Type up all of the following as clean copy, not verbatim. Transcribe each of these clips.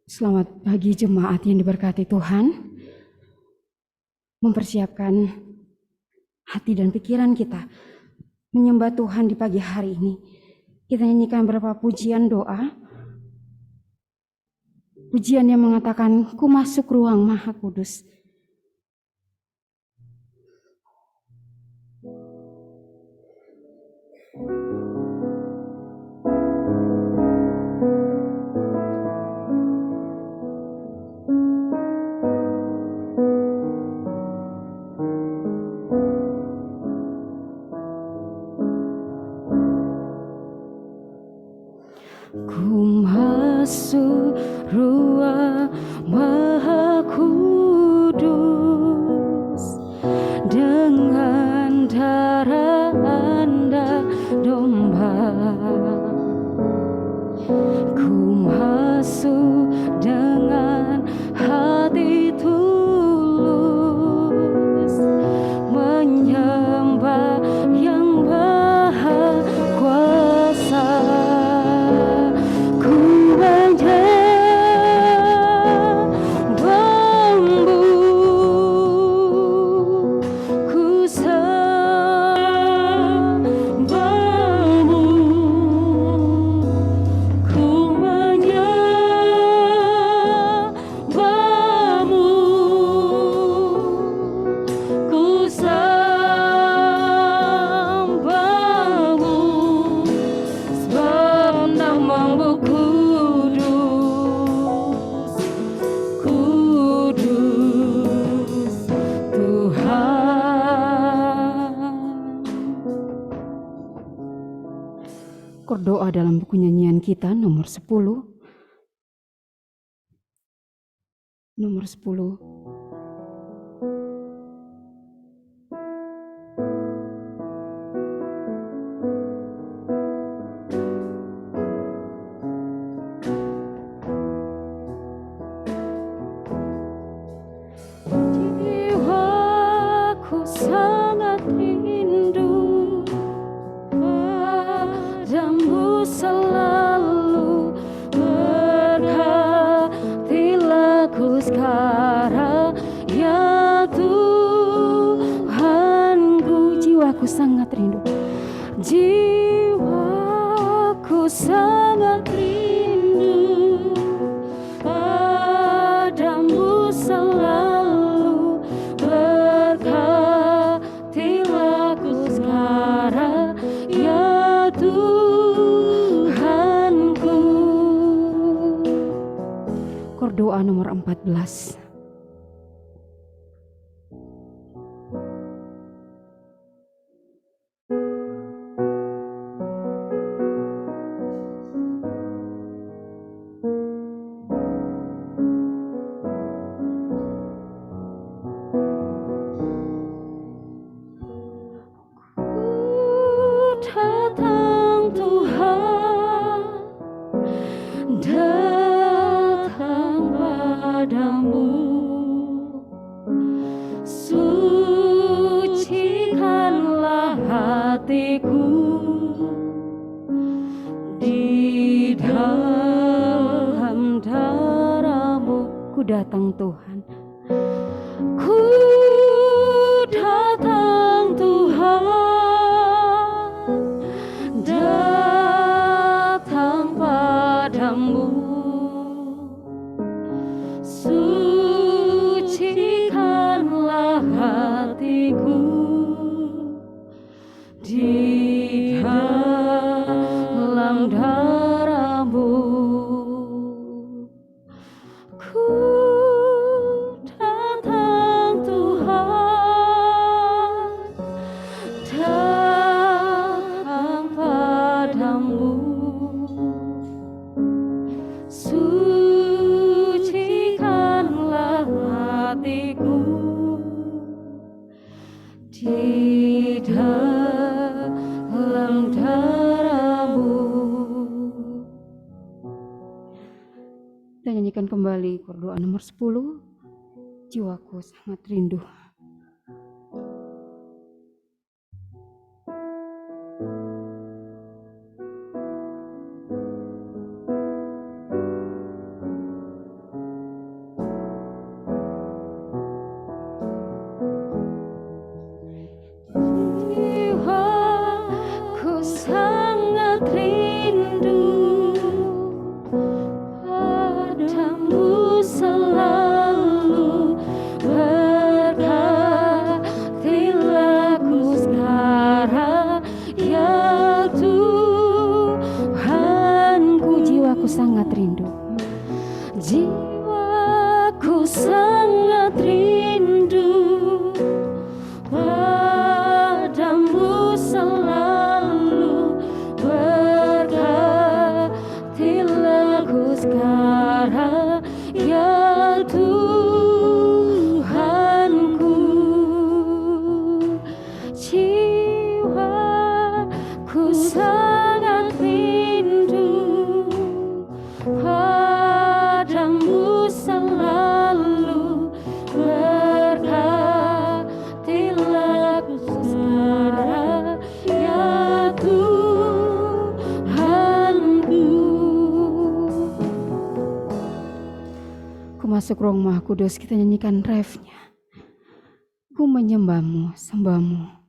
Selamat pagi jemaat yang diberkati Tuhan. Mempersiapkan hati dan pikiran kita menyembah Tuhan di pagi hari ini. Kita nyanyikan beberapa pujian doa. Pujian yang mengatakan, ku masuk ruang Maha Kudus. Ku masuk ruang Maha Kudus dengan darah Anda domba. Ku masuk dengan hati tulus menyembah yang Maha Kuasa. Ku menyembah-Mu, ku sembah-Mu, ku menyembah-Mu, ku sembah-Mu, sebab nama-Mu kudus, kudus Tuhan. Berdoa dalam buku nyanyian kita nomor 10. Nomor 10. Jiwaku sangat rindu padamu selalu, berkatilah ku sekarang ya Tuhanku. Jiwaku sangat rindu, jiwaku sangat rindu padamu selalu, berkatilah ku sekarang ya Tuhanku. Kor doa nomor 14. Datang Tuhan, datang padamu, sucikanlah hatiku di dalam darah-Mu. Ku datang Tuhan, ku datang Tuhan, datang padamu, sucikanlah hatiku di dalam darah-Mu. Ku datang Tuhan, datang padamu, sucikanlah hatiku di dalam darah-Mu. Kita nyanyikan kembali kor doa nomor 10. Jiwaku sangat rindu. jiwaku sangat rindu. Jiwaku sangat rindu padamu selalu, berkatilah ku sekarang ya Tuhanku. Jiwaku sangat rindu padamu selalu, berkatilah ku sekarang ya Tuhanku. Ku masuk ruang Maha Kudus, kita nyanyikan refnya. Ku menyembahmu, sembahmu.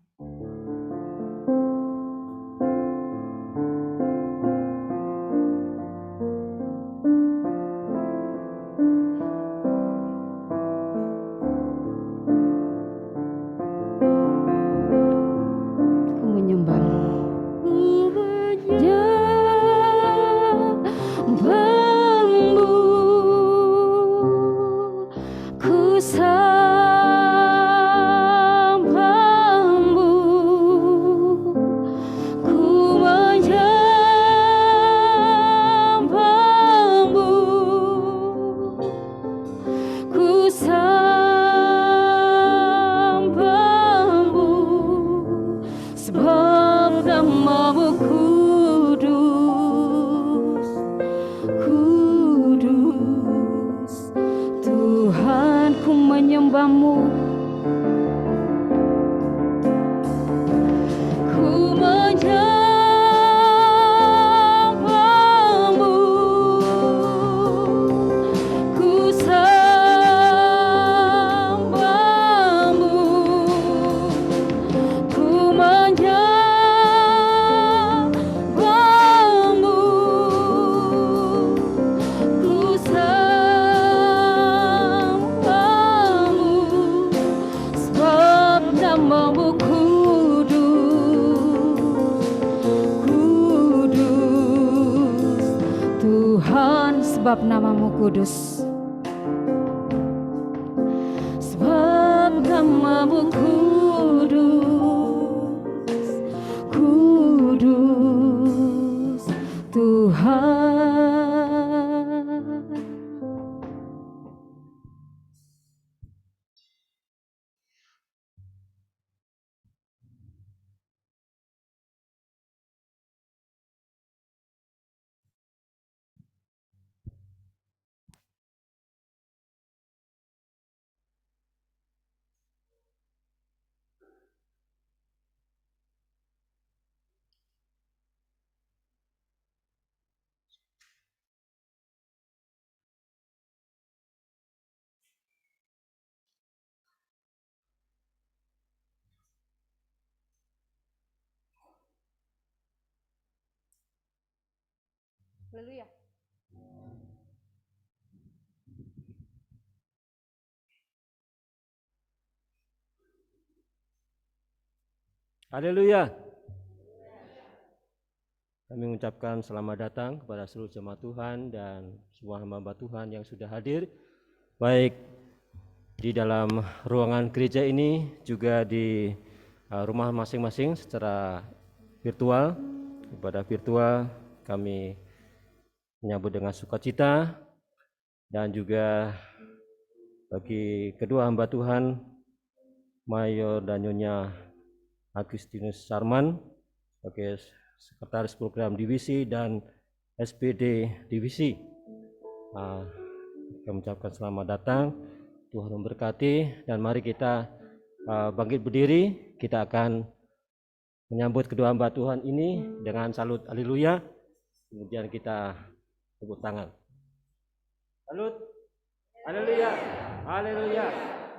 Sebab namamu kudus, sebab namamu kudus, kudus Tuhan. Haleluya. Haleluya. Kami mengucapkan selamat datang kepada seluruh jemaat Tuhan dan semua hamba Tuhan yang sudah hadir, baik di dalam ruangan gereja ini, juga di rumah masing-masing secara virtual. Ibadah virtual kami menyambut dengan sukacita, dan juga bagi kedua hamba Tuhan, Mayor dan Nyonya Agustinus Sarman sebagai Sekretaris Program Divisi dan SPD Divisi. Kami mengucapkan selamat datang, Tuhan memberkati, dan mari kita bangkit berdiri. Kita akan menyambut kedua hamba Tuhan ini dengan salut haleluya, kemudian kita tepuk tangan. Salut haleluya, haleluya,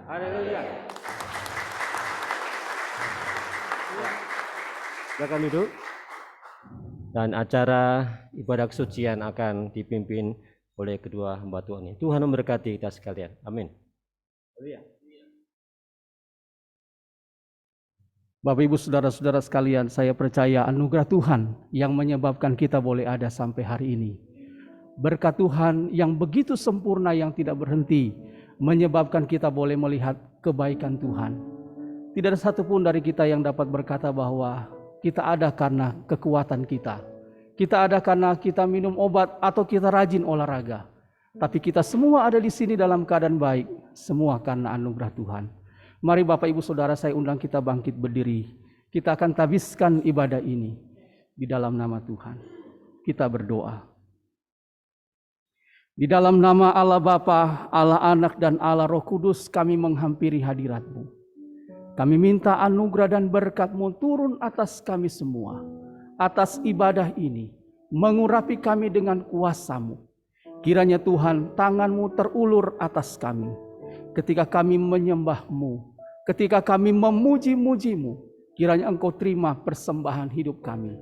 haleluya. Silakan duduk. Dan acara ibadah kesucian akan dipimpin oleh kedua hamba Tuhan ini. Tuhan memberkati kita sekalian. Amin. Haleluya. Bapak Ibu Saudara-saudara sekalian, saya percaya anugerah Tuhan yang menyebabkan kita boleh ada sampai hari ini Berkat Tuhan yang begitu sempurna yang tidak berhenti menyebabkan kita boleh melihat kebaikan Tuhan. Tidak ada satupun dari kita yang dapat berkata bahwa kita ada karena kekuatan kita. Kita ada karena kita minum obat atau kita rajin olahraga. Tapi kita semua ada di sini dalam keadaan baik. Semua karena anugerah Tuhan. Mari Bapak Ibu Saudara, saya undang kita bangkit berdiri. Kita akan tabiskan ibadah ini di dalam nama Tuhan. Kita berdoa. Di dalam nama Allah Bapa, Allah Anak, dan Allah Roh Kudus, kami menghampiri hadirat-Mu. Kami minta anugerah dan berkat-Mu turun atas kami semua, atas ibadah ini, mengurapi kami dengan kuasa-Mu. Kiranya Tuhan, tangan-Mu terulur atas kami. Ketika kami menyembah-Mu, ketika kami memuji-muji-Mu, kiranya Engkau terima persembahan hidup kami,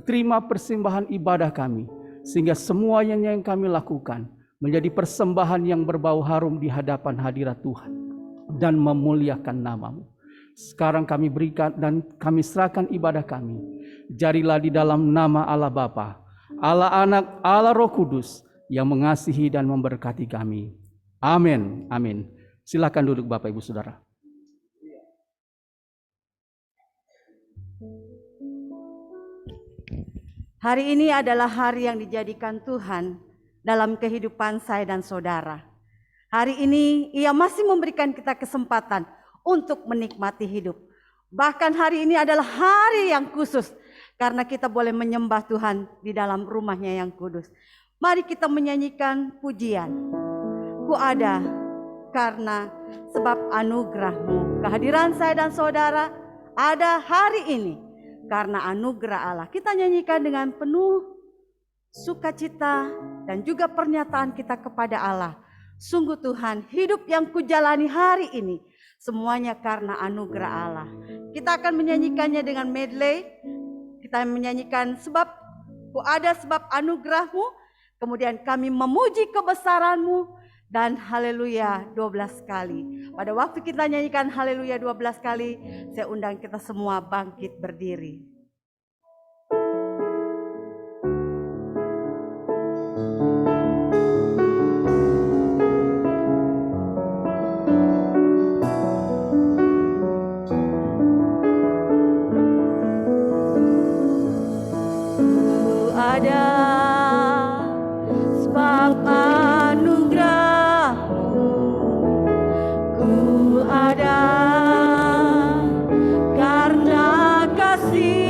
terima persembahan ibadah kami, sehingga semuanya yang kami lakukan menjadi persembahan yang berbau harum di hadapan hadirat Tuhan dan memuliakan nama-Mu. Sekarang kami berikan dan kami serahkan ibadah kami. Jadilah di dalam nama Allah Bapa, Allah Anak, Allah Roh Kudus yang mengasihi dan memberkati kami. Amin. Amin. Silakan duduk Bapak Ibu Saudara. Hari ini adalah hari yang dijadikan Tuhan dalam kehidupan saya dan saudara. Hari ini Ia masih memberikan kita kesempatan untuk menikmati hidup. Bahkan hari ini adalah hari yang khusus karena kita boleh menyembah Tuhan di dalam rumah-Nya yang kudus. Mari kita menyanyikan pujian. Ku ada karena sebab anugerah-Mu. Kehadiran saya dan saudara ada hari ini karena anugerah Allah. Kita nyanyikan dengan penuh sukacita dan juga pernyataan kita kepada Allah. Sungguh Tuhan, hidup yang kujalani hari ini semuanya karena anugerah Allah. Kita akan menyanyikannya dengan medley. Kita menyanyikan sebab ku ada sebab anugerah-Mu. Kemudian kami memuji kebesaran-Mu. Dan haleluya 12 kali. Pada waktu kita nyanyikan haleluya 12 kali, saya undang kita semua bangkit berdiri. Ada sebab anugerah-Mu, ku ada karena kasih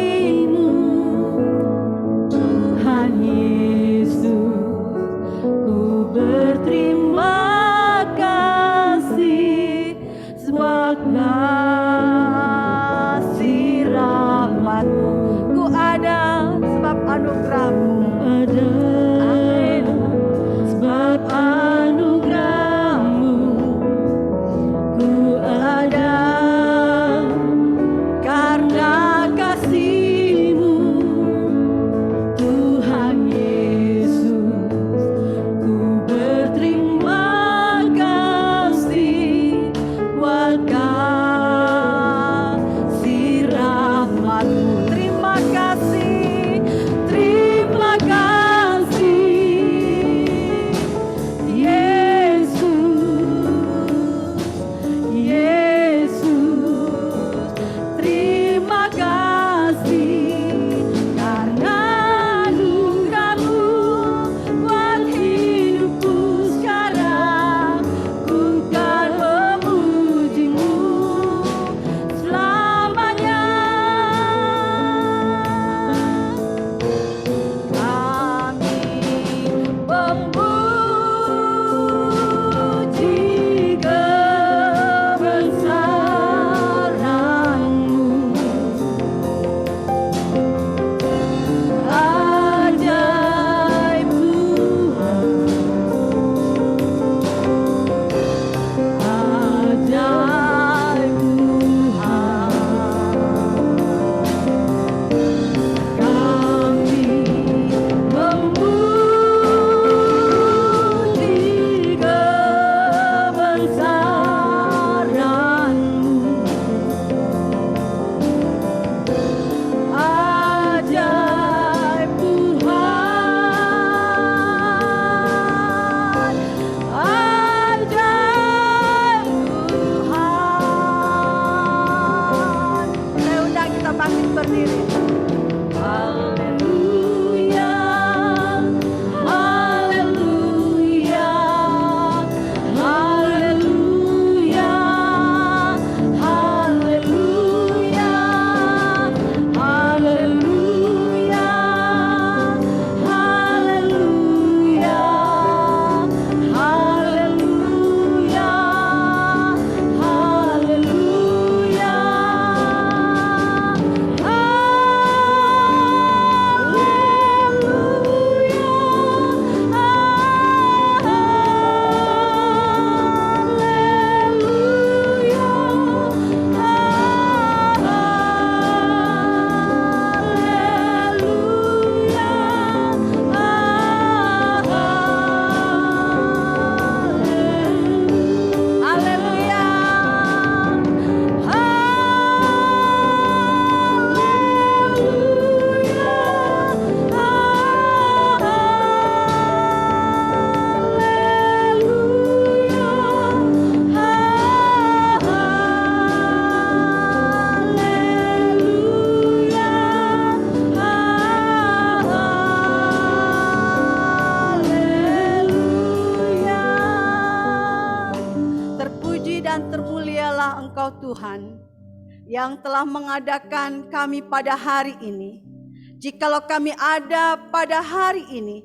Engkau Tuhan yang telah mengadakan kami pada hari ini. Jikalau kami ada pada hari ini,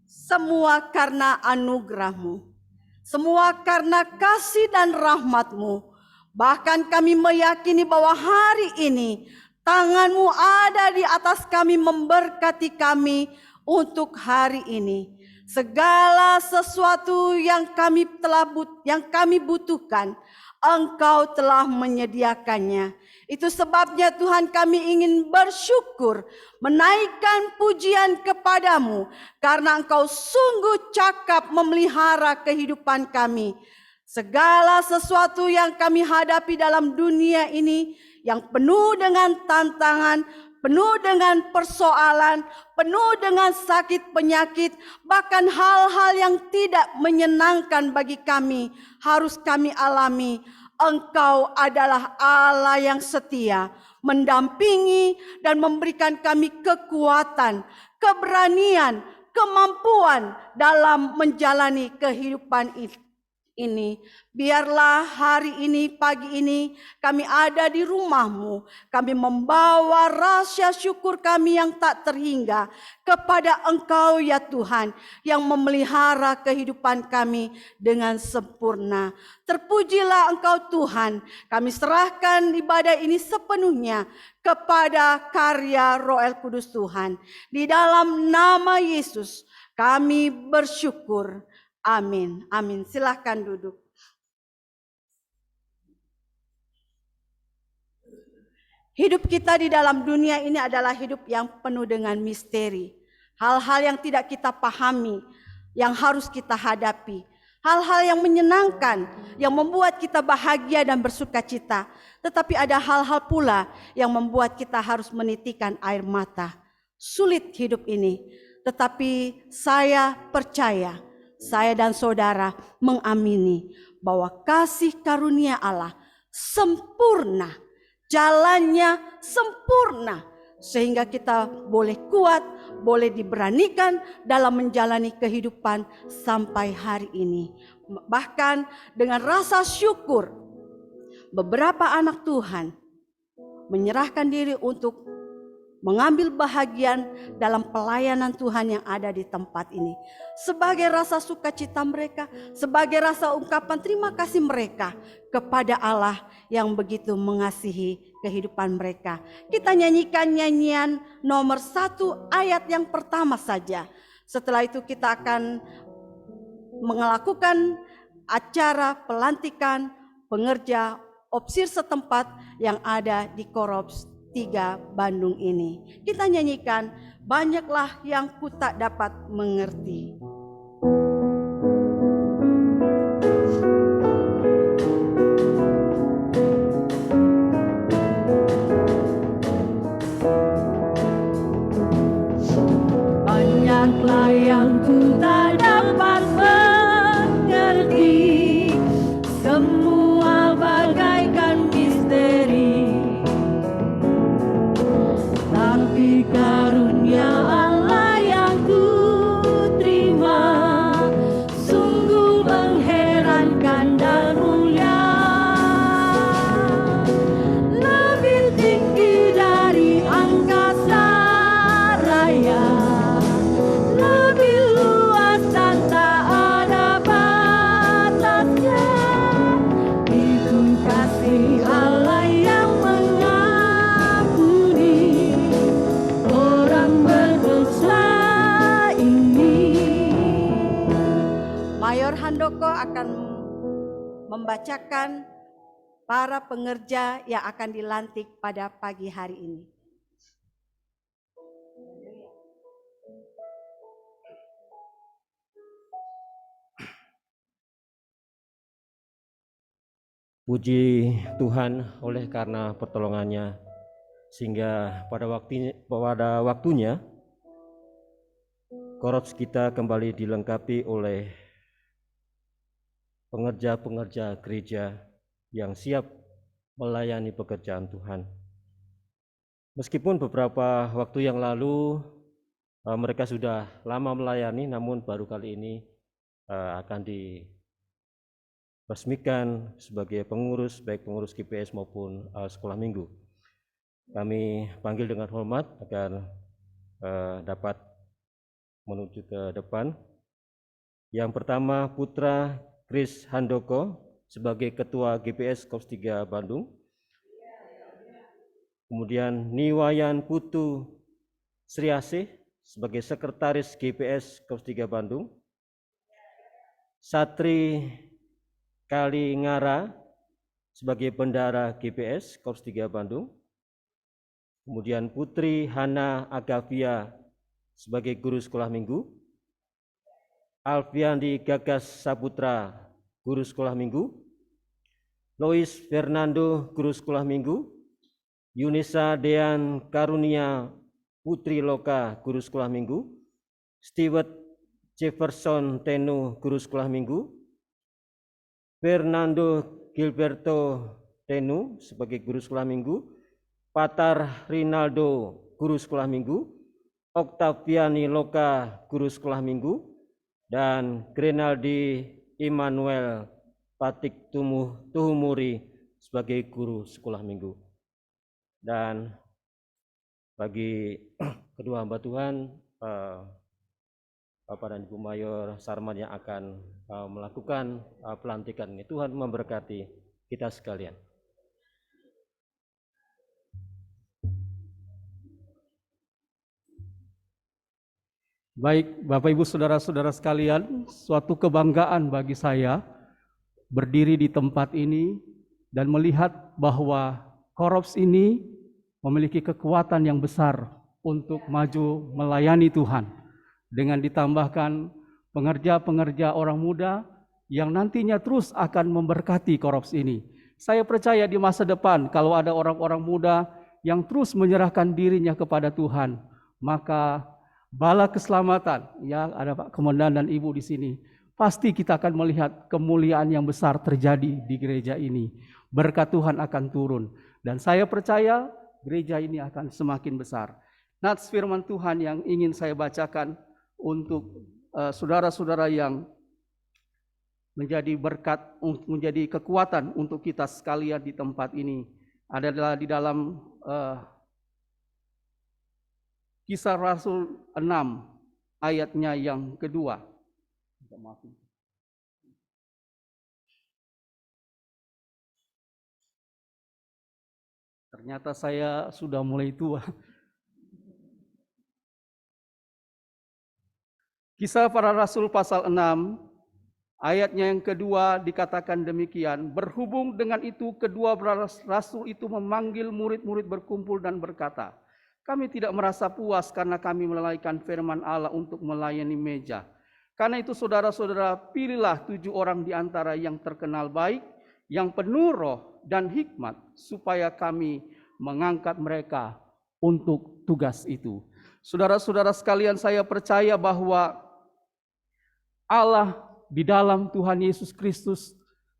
semua karena anugerah-Mu, semua karena kasih dan rahmat-Mu. Bahkan kami meyakini bahwa hari ini tangan-Mu ada di atas kami, memberkati kami untuk hari ini. Segala sesuatu yang kami butuhkan, Engkau telah menyediakannya. Itu sebabnya Tuhan, kami ingin bersyukur, menaikkan pujian kepadamu, karena Engkau sungguh cakap memelihara kehidupan kami. Segala sesuatu yang kami hadapi dalam dunia ini, yang penuh dengan tantangan, penuh dengan persoalan, penuh dengan sakit penyakit, bahkan hal-hal yang tidak menyenangkan bagi kami, harus kami alami. Engkau adalah Allah yang setia, mendampingi dan memberikan kami kekuatan, keberanian, kemampuan dalam menjalani kehidupan ini. Biarlah hari ini, pagi ini, kami ada di rumah-Mu. Kami membawa rasa syukur kami yang tak terhingga kepada Engkau ya Tuhan, yang memelihara kehidupan kami dengan sempurna. Terpujilah Engkau Tuhan. Kami serahkan ibadah ini sepenuhnya kepada karya Roh Kudus Tuhan. Di dalam nama Yesus kami bersyukur. Amin. Amin. Silahkan duduk. Hidup kita di dalam dunia ini adalah hidup yang penuh dengan misteri. Hal-hal yang tidak kita pahami, yang harus kita hadapi. Hal-hal yang menyenangkan, yang membuat kita bahagia dan bersuka cita. Tetapi ada hal-hal pula yang membuat kita harus menitikkan air mata. Sulit hidup ini. Tetapi saya percaya, saya dan saudara mengamini bahwa kasih karunia Allah sempurna, jalannya sempurna, sehingga kita boleh kuat, boleh diberanikan dalam menjalani kehidupan sampai hari ini. Bahkan dengan rasa syukur, beberapa anak Tuhan menyerahkan diri untuk mengambil bahagian dalam pelayanan Tuhan yang ada di tempat ini. Sebagai rasa sukacita mereka, sebagai rasa ungkapan terima kasih mereka kepada Allah yang begitu mengasihi kehidupan mereka. Kita nyanyikan nyanyian nomor 1 ayat yang pertama saja. Setelah itu kita akan melakukan acara pelantikan pengerja opsir setempat yang ada di Korops 3 Bandung ini. Kita nyanyikan banyaklah yang ku tak dapat mengerti. Banyaklah yang ku tak dapat mengerti, semua bagaikan misteri. Tapi karunia Allah yang ku terima sungguh mengherankan dan mulia, lebih tinggi dari angkasa raya, lebih luas dan tak ada batasnya. Itu kasih Allah yang mengampuni orang berdosa ini. Mayor Handoko akan membacakan para pengerja yang akan dilantik pada pagi hari ini. Puji Tuhan oleh karena pertolongannya, sehingga pada waktunya Korops kita kembali dilengkapi oleh pengerja-pengerja gereja yang siap melayani pekerjaan Tuhan. Meskipun beberapa waktu yang lalu mereka sudah lama melayani, namun baru kali ini akan resmikan sebagai pengurus, baik pengurus GPS maupun sekolah minggu. Kami panggil dengan hormat agar dapat menuju ke depan. Yang pertama, Putra Kris Handoko sebagai Ketua GPS Korps 3 Bandung. Kemudian Niwayan Putu Sriasih sebagai Sekretaris GPS Korps 3 Bandung. Satri Kalingara sebagai Bendara GPS Korps 3 Bandung. Kemudian Putri Hana Agavia sebagai Guru Sekolah Minggu. Alfiandi Gagas Saputra, Guru Sekolah Minggu. Lois Fernando, Guru Sekolah Minggu. Yunisa Dean Karunia Putri Loka, Guru Sekolah Minggu. Stewart Jefferson Tenu, Guru Sekolah Minggu. Fernando Gilberto Tenu sebagai Guru Sekolah Minggu. Patar Rinaldo, Guru Sekolah Minggu. Oktaviani Loka, Guru Sekolah Minggu. Dan Grenaldi Immanuel Patik Tuhumuri sebagai Guru Sekolah Minggu. Dan bagi kedua hamba Tuhan, Bapak dan Ibu Mayor Sarman yang akan melakukan pelantikan ini, Tuhan memberkati kita sekalian. Baik, Bapak Ibu Saudara-saudara sekalian, suatu kebanggaan bagi saya berdiri di tempat ini dan melihat bahwa Korps ini memiliki kekuatan yang besar untuk maju melayani Tuhan, dengan ditambahkan pengerja-pengerja orang muda yang nantinya terus akan memberkati Korps ini. Saya percaya di masa depan kalau ada orang-orang muda yang terus menyerahkan dirinya kepada Tuhan, maka Bala Keselamatan, ya ada Pak Komandan dan Ibu di sini, pasti kita akan melihat kemuliaan yang besar terjadi di gereja ini. Berkat Tuhan akan turun dan saya percaya gereja ini akan semakin besar. Nats firman Tuhan yang ingin saya bacakan untuk saudara-saudara yang menjadi berkat, menjadi kekuatan untuk kita sekalian di tempat ini adalah di dalam Kisah Rasul 6 ayatnya yang kedua. Ternyata saya sudah mulai tua. Kisah Para Rasul pasal 6 ayatnya yang kedua dikatakan demikian. Berhubung dengan itu kedua rasul itu memanggil murid-murid berkumpul dan berkata, kami tidak merasa puas karena kami melalaikan firman Allah untuk melayani meja. Karena itu saudara-saudara, pilihlah 7 orang di antara yang terkenal baik, yang penuh roh dan hikmat, supaya kami mengangkat mereka untuk tugas itu. Saudara-saudara sekalian, saya percaya bahwa Allah di dalam Tuhan Yesus Kristus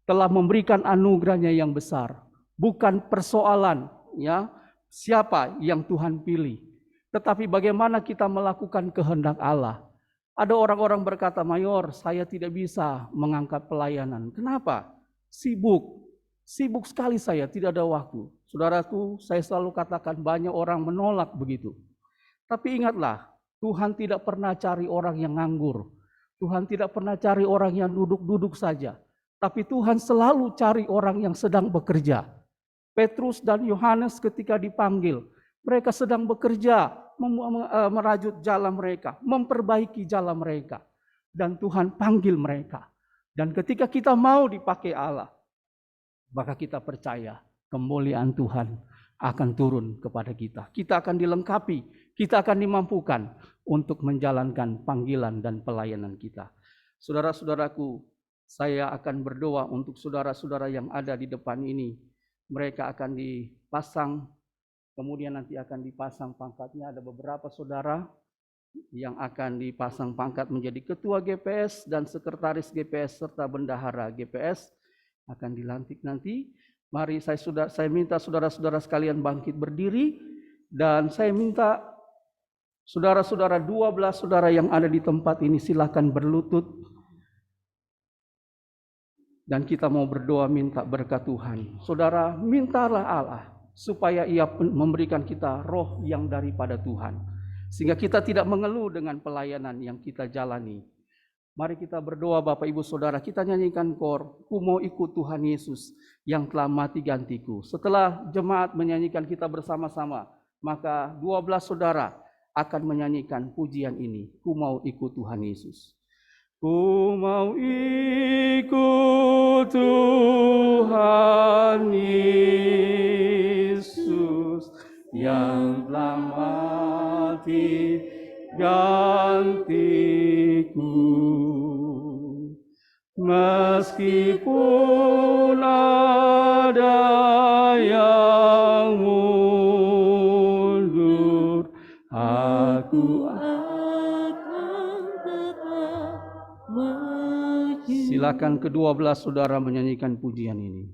telah memberikan anugerahnya yang besar. Bukan persoalan ya siapa yang Tuhan pilih, tetapi bagaimana kita melakukan kehendak Allah. Ada orang-orang berkata, Mayor, saya tidak bisa mengangkat pelayanan. Kenapa? Sibuk sekali saya, tidak ada waktu. Saudaraku, saya selalu katakan banyak orang menolak begitu. Tapi ingatlah, Tuhan tidak pernah cari orang yang nganggur. Tuhan tidak pernah cari orang yang duduk-duduk saja. Tapi Tuhan selalu cari orang yang sedang bekerja. Petrus dan Yohanes ketika dipanggil, mereka sedang bekerja, merajut jalan mereka, memperbaiki jalan mereka. Dan Tuhan panggil mereka. Dan ketika kita mau dipakai Allah, maka kita percaya kemuliaan Tuhan akan turun kepada kita. Kita akan dilengkapi, kita akan dimampukan untuk menjalankan panggilan dan pelayanan kita. Saudara-saudaraku, saya akan berdoa untuk saudara-saudara yang ada di depan ini. Mereka akan dipasang, kemudian nanti akan dipasang pangkatnya. Ada beberapa saudara yang akan dipasang pangkat menjadi ketua GPS dan sekretaris GPS serta bendahara GPS akan dilantik nanti. Mari saya minta saudara-saudara sekalian bangkit berdiri dan saya minta saudara-saudara 12 saudara yang ada di tempat ini silakan berlutut. Dan kita mau berdoa minta berkat Tuhan. Saudara, mintalah Allah supaya Ia memberikan kita roh yang daripada Tuhan, sehingga kita tidak mengeluh dengan pelayanan yang kita jalani. Mari kita berdoa Bapak Ibu Saudara, kita nyanyikan kor, ku mau ikut Tuhan Yesus yang telah mati gantiku. Setelah jemaat menyanyikan kita bersama-sama, maka 12 saudara akan menyanyikan pujian ini, ku mau ikut Tuhan Yesus. Ku mau ikut Tuhan Yesus yang telah mati gantiku. Meskipun ada yang mundur, aku silakan ke-12 saudara menyanyikan pujian ini.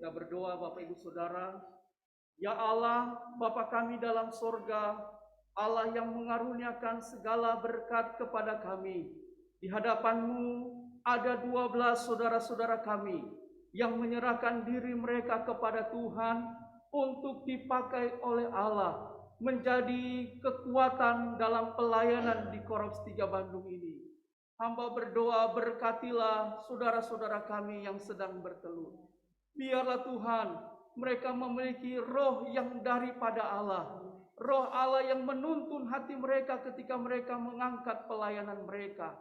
Kita berdoa Bapak Ibu Saudara. Ya Allah, Bapa kami dalam sorga, Allah yang mengaruniakan segala berkat kepada kami. Di hadapan-Mu ada 12 saudara-saudara kami yang menyerahkan diri mereka kepada Tuhan untuk dipakai oleh Allah menjadi kekuatan dalam pelayanan di Korps 3 Bandung ini. Hamba berdoa, berkatilah saudara-saudara kami yang sedang bertelut. Biarlah Tuhan, mereka memiliki roh yang daripada Allah. Roh Allah yang menuntun hati mereka ketika mereka mengangkat pelayanan mereka.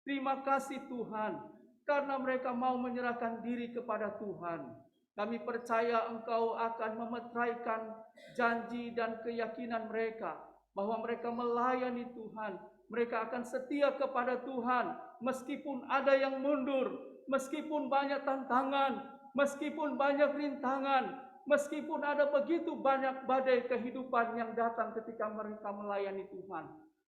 Terima kasih Tuhan, karena mereka mau menyerahkan diri kepada Tuhan. Kami percaya Engkau akan memetraikan janji dan keyakinan mereka, bahwa mereka melayani Tuhan. Mereka akan setia kepada Tuhan, meskipun ada yang mundur, meskipun banyak tantangan, meskipun banyak rintangan, meskipun ada begitu banyak badai kehidupan yang datang ketika mereka melayani Tuhan.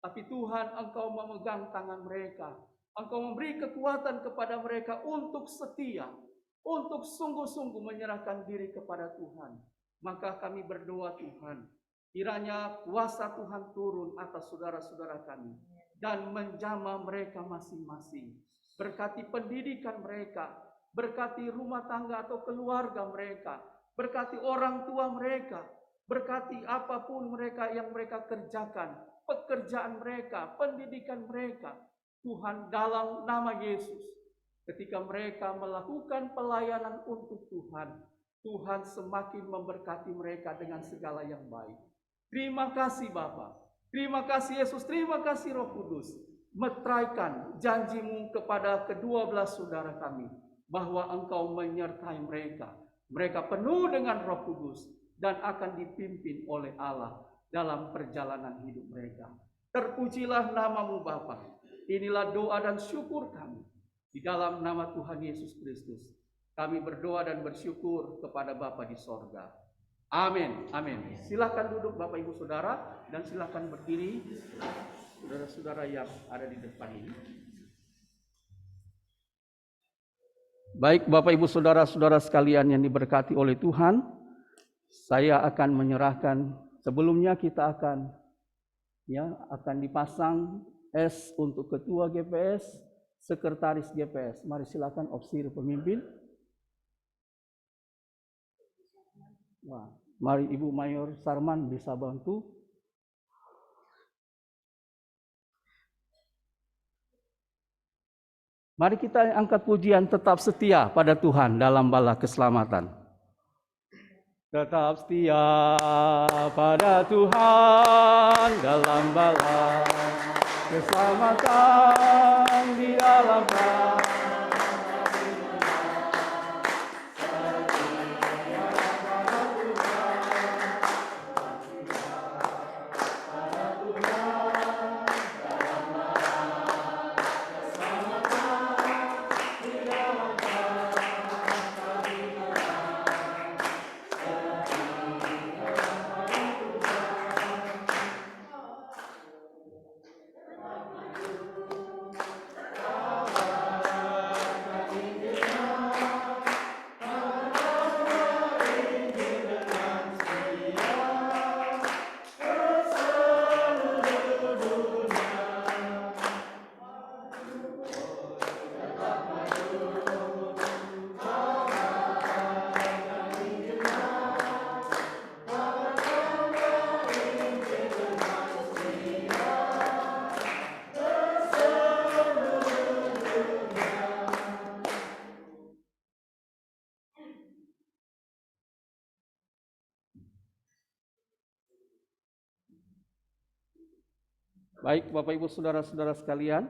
Tapi Tuhan, Engkau memegang tangan mereka. Engkau memberi kekuatan kepada mereka untuk setia, untuk sungguh-sungguh menyerahkan diri kepada Tuhan. Maka kami berdoa Tuhan, kiranya kuasa Tuhan turun atas saudara-saudara kami dan menjamah mereka masing-masing. Berkati pendidikan mereka, berkati rumah tangga atau keluarga mereka, berkati orang tua mereka, berkati apapun mereka yang mereka kerjakan, pekerjaan mereka, pendidikan mereka. Tuhan, dalam nama Yesus, ketika mereka melakukan pelayanan untuk Tuhan, Tuhan semakin memberkati mereka dengan segala yang baik. Terima kasih Bapa, terima kasih Yesus, terima kasih Roh Kudus. Metraikan janji-Mu kepada ke-12 saudara kami, bahwa Engkau menyertai mereka. Mereka penuh dengan Roh Kudus dan akan dipimpin oleh Allah dalam perjalanan hidup mereka. Terpujilah nama-Mu Bapa. Inilah doa dan syukur kami. Di dalam nama Tuhan Yesus Kristus, kami berdoa dan bersyukur kepada Bapa di sorga. Amin. Amin. Silakan duduk Bapak Ibu Saudara, dan silakan berdiri saudara-saudara yang ada di depan ini. Baik Bapak Ibu Saudara-saudara sekalian yang diberkati oleh Tuhan, saya akan menyerahkan, sebelumnya kita akan dipasang S untuk Ketua GPS, Sekretaris GPS. Mari silakan Opsir Pemimpin. Wah, mari Ibu Mayor Sarman bisa bantu. Mari kita angkat pujian tetap setia pada Tuhan dalam bala keselamatan. Tetap setia pada Tuhan dalam bala keselamatan di dalam Baik, Bapak Ibu Saudara-saudara sekalian,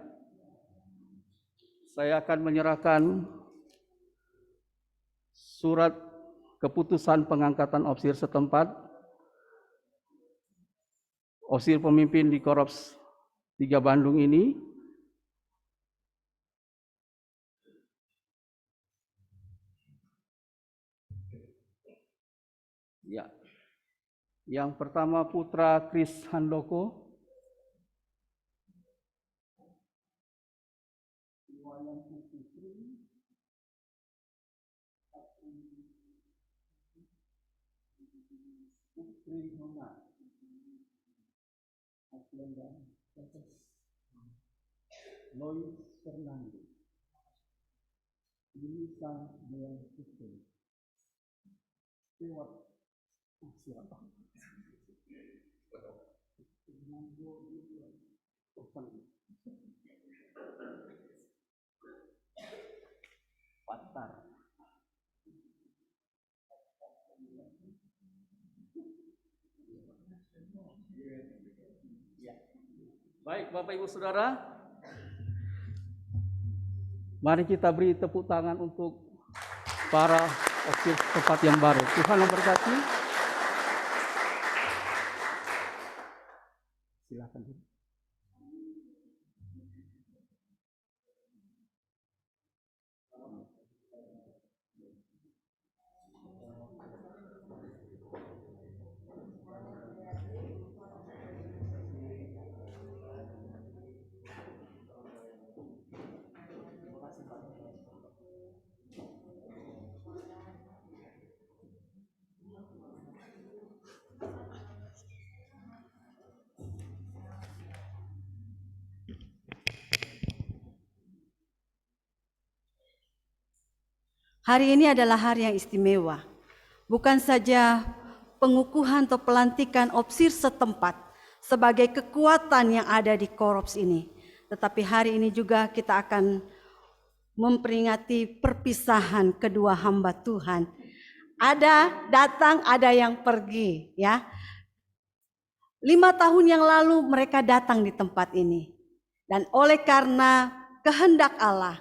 saya akan menyerahkan surat keputusan pengangkatan opsir setempat, opsir pemimpin di Korps 3 Bandung ini. Ya. Yang pertama Putra Kris Handoko. Lois Fernando. Lisa Dean Putri. Siapa? Patar. Baik, Bapak Ibu Saudara, mari kita beri tepuk tangan untuk para opsir setempat yang baru. Tuhan memberkati. Silakan. Hari ini adalah hari yang istimewa. Bukan saja pengukuhan atau pelantikan opsir setempat sebagai kekuatan yang ada di korps ini, tetapi hari ini juga kita akan memperingati perpisahan kedua hamba Tuhan. Ada datang, ada yang pergi, ya. 5 tahun yang lalu mereka datang di tempat ini. Dan oleh karena kehendak Allah,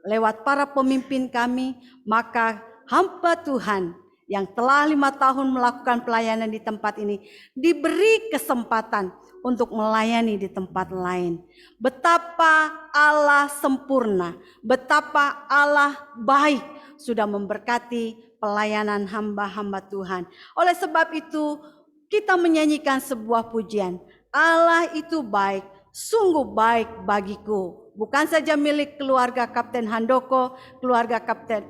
lewat para pemimpin kami, maka hamba Tuhan yang telah 5 tahun melakukan pelayanan di tempat ini diberi kesempatan untuk melayani di tempat lain. Betapa Allah sempurna, betapa Allah baik sudah memberkati pelayanan hamba-hamba Tuhan. Oleh sebab itu kita menyanyikan sebuah pujian. Allah itu baik, sungguh baik bagiku. Bukan saja milik keluarga Kapten Handoko, keluarga Kapten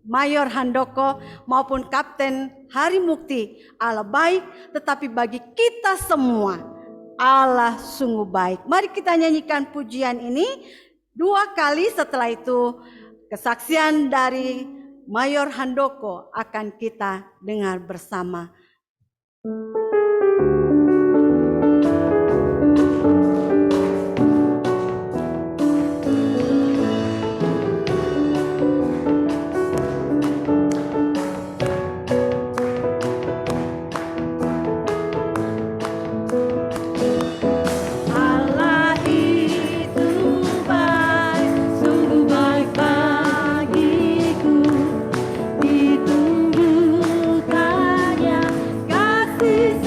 Mayor Handoko, maupun Kapten Hari Mukti. Allah baik, tetapi bagi kita semua, Allah sungguh baik. Mari kita nyanyikan pujian ini 2 kali, setelah itu kesaksian dari Mayor Handoko akan kita dengar bersama. Kasih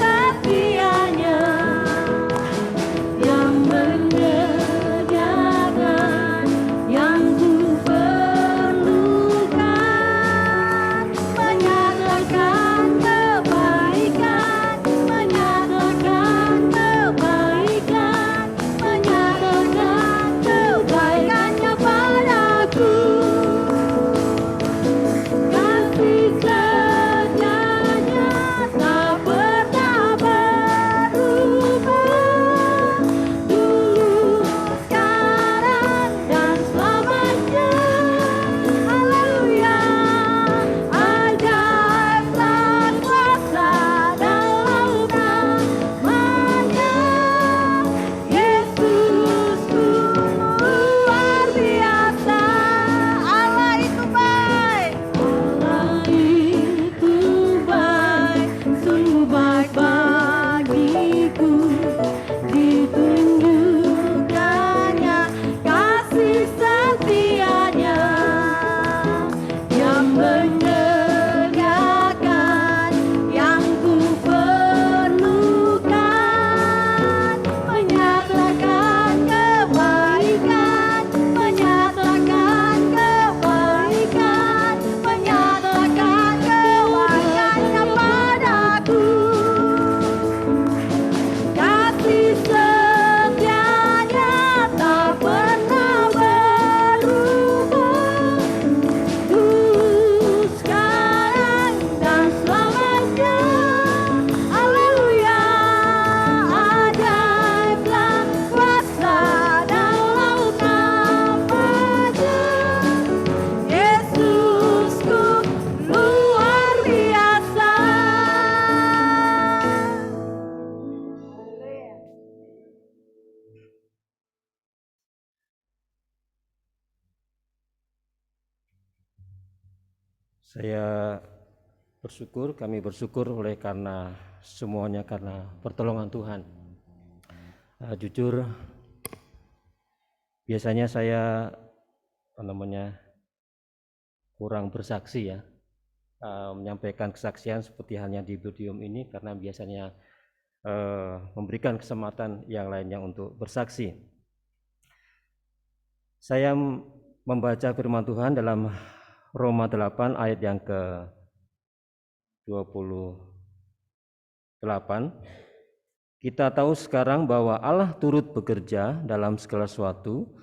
Saya bersyukur, kami bersyukur oleh karena semuanya karena pertolongan Tuhan. Jujur, biasanya saya kurang bersaksi ya, menyampaikan kesaksian seperti halnya di podium ini, karena biasanya memberikan kesempatan yang lainnya untuk bersaksi. Saya membaca firman Tuhan dalam Roma 8 ayat yang ke-28. Kita tahu sekarang bahwa Allah turut bekerja dalam segala sesuatu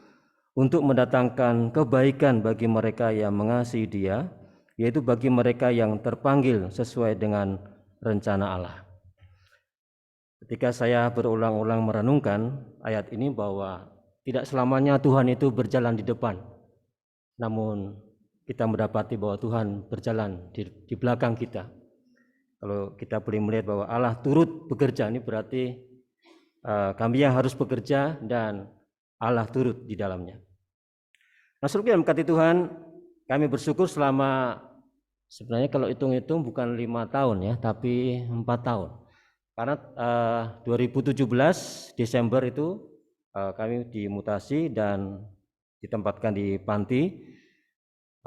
untuk mendatangkan kebaikan bagi mereka yang mengasihi Dia, yaitu bagi mereka yang terpanggil sesuai dengan rencana Allah. Ketika saya berulang-ulang merenungkan ayat ini, bahwa tidak selamanya Tuhan itu berjalan di depan, namun kita mendapati bahwa Tuhan berjalan di belakang kita. Kalau kita boleh melihat bahwa Allah turut bekerja, ini berarti kami yang harus bekerja dan Allah turut di dalamnya. Nah, saudara yang berkati Tuhan, kami bersyukur selama, sebenarnya kalau hitung-hitung bukan 5 tahun ya, tapi 4 tahun. Karena 2017 Desember itu kami dimutasi dan ditempatkan di panti.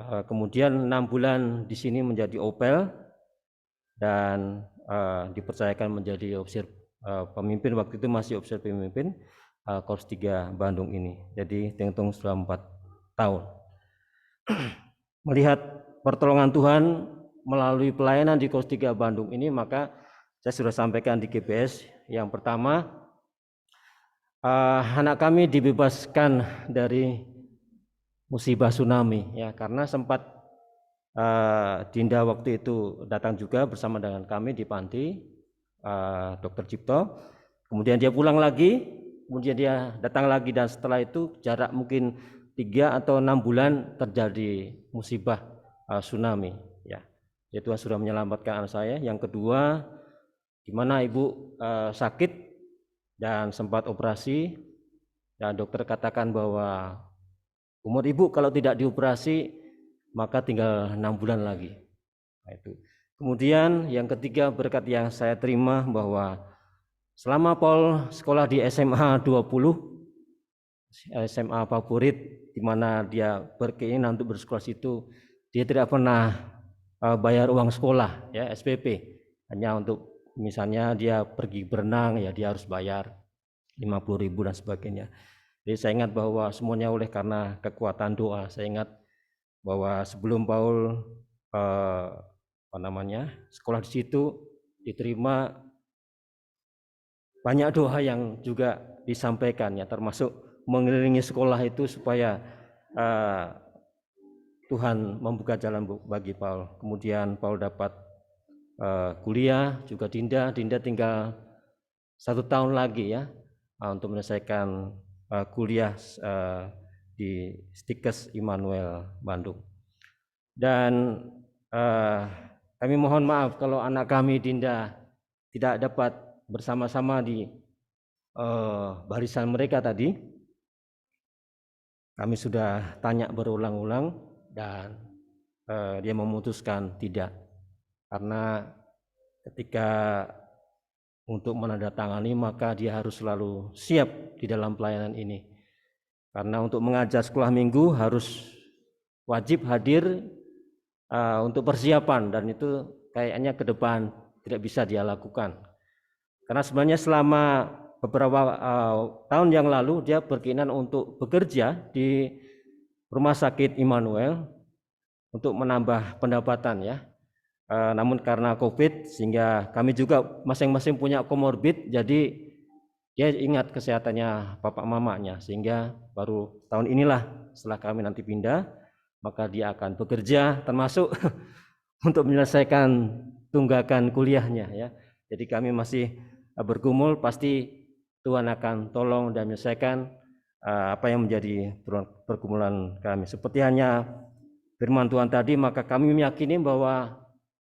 Kemudian 6 bulan di sini menjadi opel dan dipercayakan menjadi officer pemimpin. Waktu itu masih officer pemimpin Korps 3 Bandung ini. Jadi hitung sudah 4 tahun. Melihat pertolongan Tuhan melalui pelayanan di Korps 3 Bandung ini, maka saya sudah sampaikan di GPS. Yang pertama, anak kami dibebaskan dari musibah tsunami ya, karena sempat Dinda waktu itu datang juga bersama dengan kami di panti, Dr. Cipto. Kemudian dia pulang lagi, kemudian dia datang lagi, dan setelah itu jarak mungkin 3 atau 6 bulan terjadi musibah tsunami ya. Jadi Tuhan sudah menyelamatkan anak saya. Yang kedua, di mana ibu sakit dan sempat operasi, dan dokter katakan bahwa umur ibu kalau tidak dioperasi maka tinggal 6 bulan lagi. Nah, itu. Kemudian yang ketiga, berkat yang saya terima bahwa selama Paul sekolah di SMA 20, SMA favorit, di mana dia berkeinginan untuk bersekolah situ, dia tidak pernah bayar uang sekolah ya, SPP. Hanya untuk misalnya dia pergi berenang ya, dia harus bayar 50.000 dan sebagainya. Jadi saya ingat bahwa semuanya oleh karena kekuatan doa. Saya ingat bahwa sebelum Paul sekolah di situ diterima, banyak doa yang juga disampaikan ya, termasuk mengelilingi sekolah itu supaya Tuhan membuka jalan bagi Paul. Kemudian Paul dapat kuliah, juga Dinda tinggal 1 tahun lagi ya untuk menyelesaikan kuliah di Stikes Immanuel Bandung. Dan kami mohon maaf kalau anak kami Dinda tidak dapat bersama-sama di barisan mereka tadi. Kami sudah tanya berulang-ulang dan dia memutuskan tidak, karena ketika untuk menandatangani maka dia harus selalu siap di dalam pelayanan ini. Karena untuk mengajar sekolah minggu harus wajib hadir untuk persiapan, dan itu kayaknya ke depan tidak bisa dia lakukan. Karena sebenarnya selama beberapa tahun yang lalu dia berkeinginan untuk bekerja di Rumah Sakit Immanuel untuk menambah pendapatan ya. Namun karena COVID, sehingga kami juga masing-masing punya komorbid, jadi dia ingat kesehatannya bapak mamanya, sehingga baru tahun inilah setelah kami nanti pindah, maka dia akan bekerja termasuk untuk menyelesaikan tunggakan kuliahnya ya. Jadi kami masih bergumul, pasti Tuhan akan tolong dan menyelesaikan apa yang menjadi pergumulan kami. Seperti hanya firman Tuhan tadi, maka kami meyakini bahwa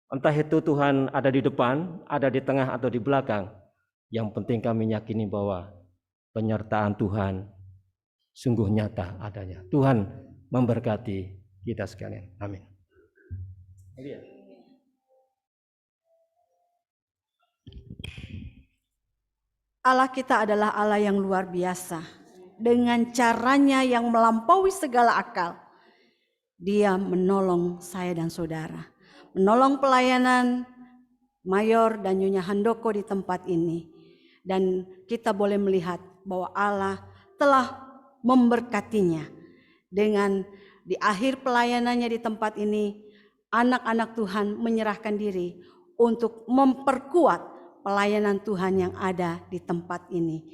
entah itu Tuhan ada di depan, ada di tengah atau di belakang, yang penting kami yakini bahwa penyertaan Tuhan sungguh nyata adanya. Tuhan memberkati kita sekalian. Amin. Allah kita adalah Allah yang luar biasa. Dengan caranya yang melampaui segala akal. Dia menolong saya dan saudara. Menolong pelayanan Mayor dan Nyonya Handoko di tempat ini. Dan kita boleh melihat bahwa Allah telah memberkatinya. Dengan di akhir pelayanannya di tempat ini, anak-anak Tuhan menyerahkan diri untuk memperkuat pelayanan Tuhan yang ada di tempat ini.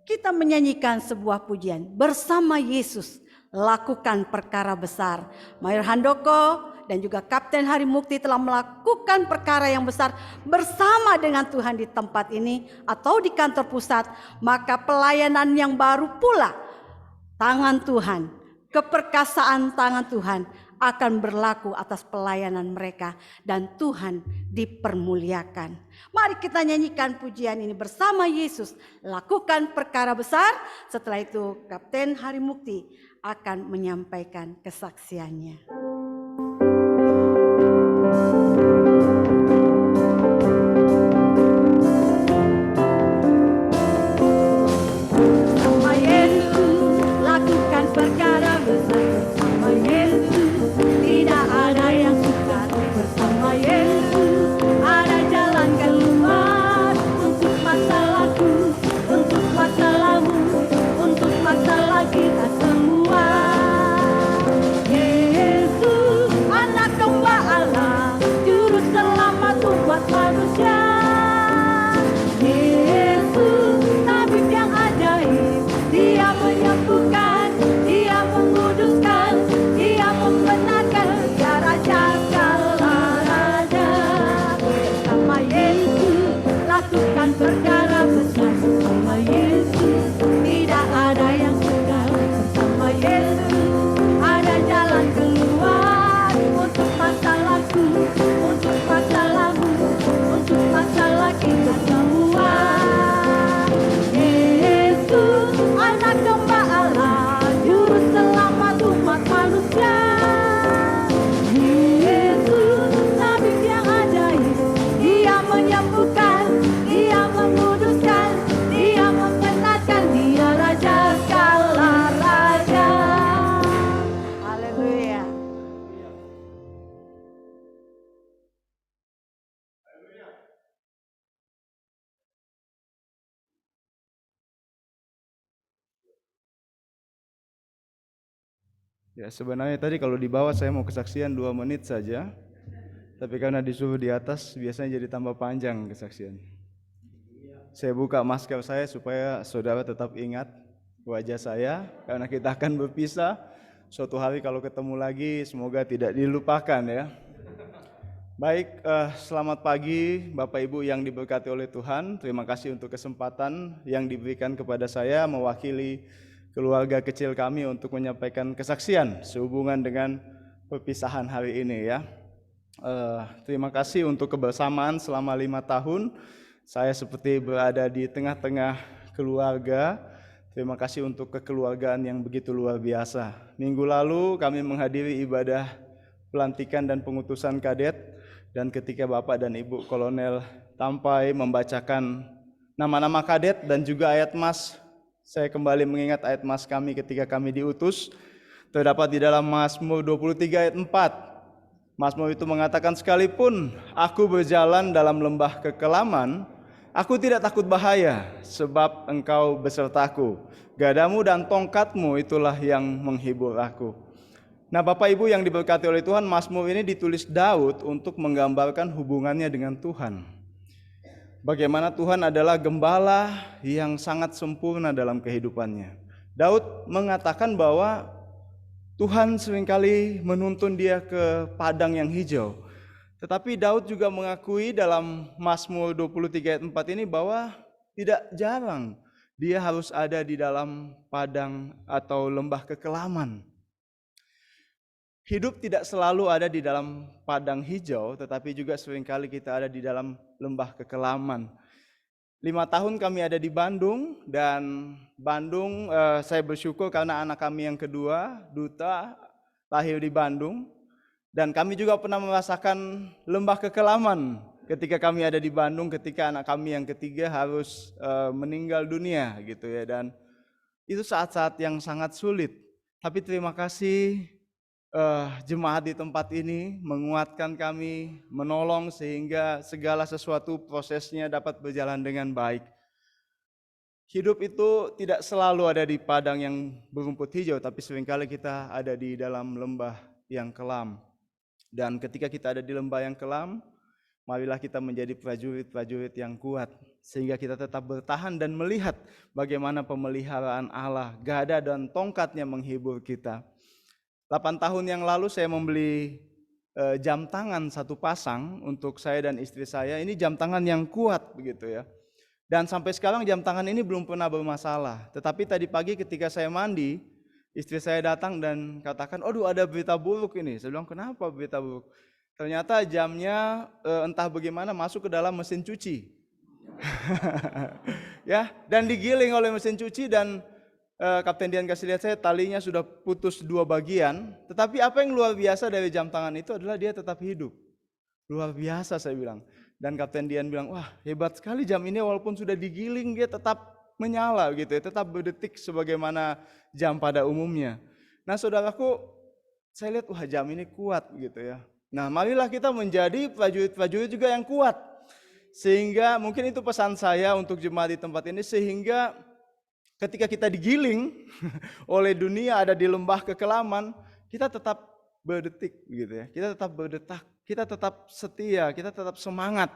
Kita menyanyikan sebuah pujian, bersama Yesus lakukan perkara besar. Mayor Handoko dan juga Kapten Hari Mukti telah melakukan perkara yang besar bersama dengan Tuhan di tempat ini atau di kantor pusat. Maka pelayanan yang baru pula, tangan Tuhan, keperkasaan tangan Tuhan akan berlaku atas pelayanan mereka dan Tuhan dipermuliakan. Mari kita nyanyikan pujian ini bersama Yesus, lakukan perkara besar. Setelah itu Kapten Hari Mukti akan menyampaikan kesaksiannya. Ya, sebenarnya tadi kalau di bawah saya mau kesaksian 2 menit saja. Tapi karena disuruh di atas biasanya jadi tambah panjang kesaksian. Saya buka masker saya supaya saudara tetap ingat wajah saya karena kita akan berpisah. Suatu hari kalau ketemu lagi semoga tidak dilupakan ya. Baik, selamat pagi Bapak Ibu yang diberkati oleh Tuhan. Terima kasih untuk kesempatan yang diberikan kepada saya mewakili keluarga kecil kami untuk menyampaikan kesaksian sehubungan dengan perpisahan hari ini ya. Terima kasih untuk kebersamaan selama 5 tahun. Saya seperti berada di tengah-tengah keluarga. Terima kasih untuk kekeluargaan yang begitu luar biasa. Minggu lalu kami menghadiri ibadah pelantikan dan pengutusan kadet. Dan ketika Bapak dan Ibu Kolonel Tampai membacakan nama-nama kadet dan juga ayat mas, saya kembali mengingat ayat mas kami ketika kami diutus. Terdapat di dalam Mazmur 23 ayat 4. Mazmur itu mengatakan, sekalipun aku berjalan dalam lembah kekelaman, aku tidak takut bahaya, sebab engkau besertaku. Gadamu dan tongkatmu itulah yang menghibur aku. Nah Bapak Ibu yang diberkati oleh Tuhan, Mazmur ini ditulis Daud untuk menggambarkan hubungannya dengan Tuhan. Bagaimana Tuhan adalah gembala yang sangat sempurna dalam kehidupannya. Daud mengatakan bahwa Tuhan seringkali menuntun dia ke padang yang hijau. Tetapi Daud juga mengakui dalam Mazmur 23 ayat 4 ini bahwa tidak jarang dia harus ada di dalam padang atau lembah kekelaman. Hidup tidak selalu ada di dalam padang hijau, tetapi juga seringkali kita ada di dalam lembah kekelaman. 5 tahun kami ada di Bandung, dan Bandung saya bersyukur karena anak kami yang kedua, Duta, lahir di Bandung. Dan kami juga pernah merasakan lembah kekelaman ketika kami ada di Bandung, ketika anak kami yang ketiga harus meninggal dunia gitu ya. Dan itu saat-saat yang sangat sulit. Tapi terima kasih jemaat di tempat ini menguatkan kami, menolong sehingga segala sesuatu prosesnya dapat berjalan dengan baik. Hidup itu tidak selalu ada di padang yang berumput hijau, tapi seringkali kita ada di dalam lembah yang kelam. Dan ketika kita ada di lembah yang kelam, marilah kita menjadi prajurit-prajurit yang kuat, sehingga kita tetap bertahan dan melihat bagaimana pemeliharaan Allah, gada dan tongkatnya menghibur kita. 8 tahun yang lalu saya membeli jam tangan satu pasang untuk saya dan istri saya. Ini jam tangan yang kuat begitu ya. Dan sampai sekarang jam tangan ini belum pernah bermasalah. Tetapi tadi pagi ketika saya mandi, istri saya datang dan katakan, "Aduh, ada berita buruk ini." Saya bilang, "Kenapa berita buruk?" Ternyata jamnya entah bagaimana masuk ke dalam mesin cuci. Ya, dan digiling oleh mesin cuci dan Kapten Dian kasih lihat saya talinya sudah putus 2 bagian. Tetapi apa yang luar biasa dari jam tangan itu adalah dia tetap hidup. Luar biasa saya bilang. Dan Kapten Dian bilang, "Wah, hebat sekali jam ini walaupun sudah digiling dia tetap menyala gitu ya, tetap berdetik sebagaimana jam pada umumnya." Nah, saudaraku, saya lihat wah jam ini kuat gitu ya. Nah, marilah kita menjadi prajurit-prajurit juga yang kuat. Sehingga mungkin itu pesan saya untuk jemaat di tempat ini, sehingga ketika kita digiling oleh dunia ada di lembah kekelaman, kita tetap berdetik gitu ya. Kita tetap berdetak, kita tetap setia, kita tetap semangat.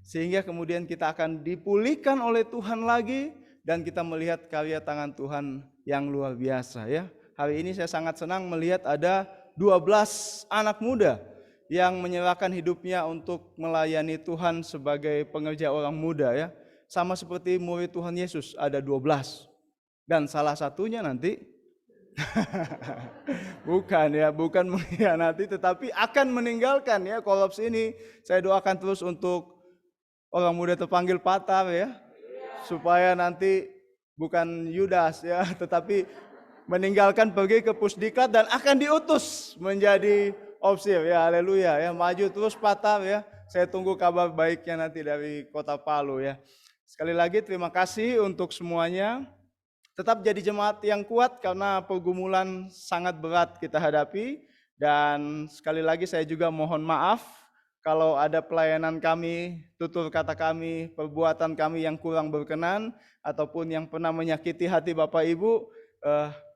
Sehingga kemudian kita akan dipulihkan oleh Tuhan lagi dan kita melihat karya tangan Tuhan yang luar biasa ya. Hari ini saya sangat senang melihat ada 12 anak muda yang menyerahkan hidupnya untuk melayani Tuhan sebagai pengerja orang muda ya. Sama seperti murid Tuhan Yesus ada 12. Dan salah satunya nanti bukan mengkhianati tetapi akan meninggalkan ya kolaps ini. Saya doakan terus untuk orang muda terpanggil Patar ya. Supaya nanti bukan Yudas ya, tetapi meninggalkan pergi ke Pusdiklat dan akan diutus menjadi opsir ya. Haleluya ya. Maju terus Patar ya. Saya tunggu kabar baiknya nanti dari Kota Palu ya. Sekali lagi terima kasih untuk semuanya. Tetap jadi jemaat yang kuat karena pergumulan sangat berat kita hadapi. Dan sekali lagi saya juga mohon maaf kalau ada pelayanan kami, tutur kata kami, perbuatan kami yang kurang berkenan ataupun yang pernah menyakiti hati Bapak Ibu,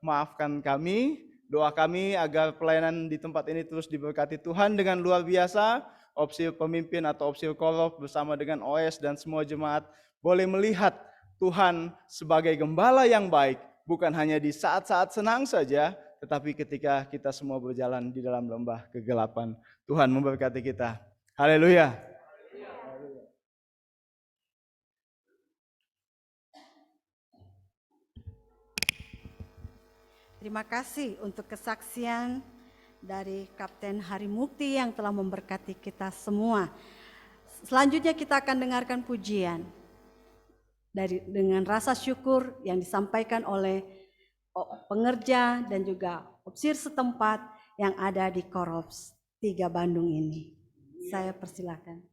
maafkan kami. Doa kami agar pelayanan di tempat ini terus diberkati Tuhan dengan luar biasa. Opsir pemimpin atau opsir korof bersama dengan OS dan semua jemaat boleh melihat Tuhan sebagai gembala yang baik, bukan hanya di saat-saat senang saja, tetapi ketika kita semua berjalan di dalam lembah kegelapan. Tuhan memberkati kita. Haleluya. Terima kasih untuk kesaksian dari Kapten Hari Mukti yang telah memberkati kita semua. Selanjutnya kita akan dengarkan pujian dengan rasa syukur yang disampaikan oleh pengerja dan juga opsir setempat yang ada di Korops 3 Bandung ini. Saya persilakan.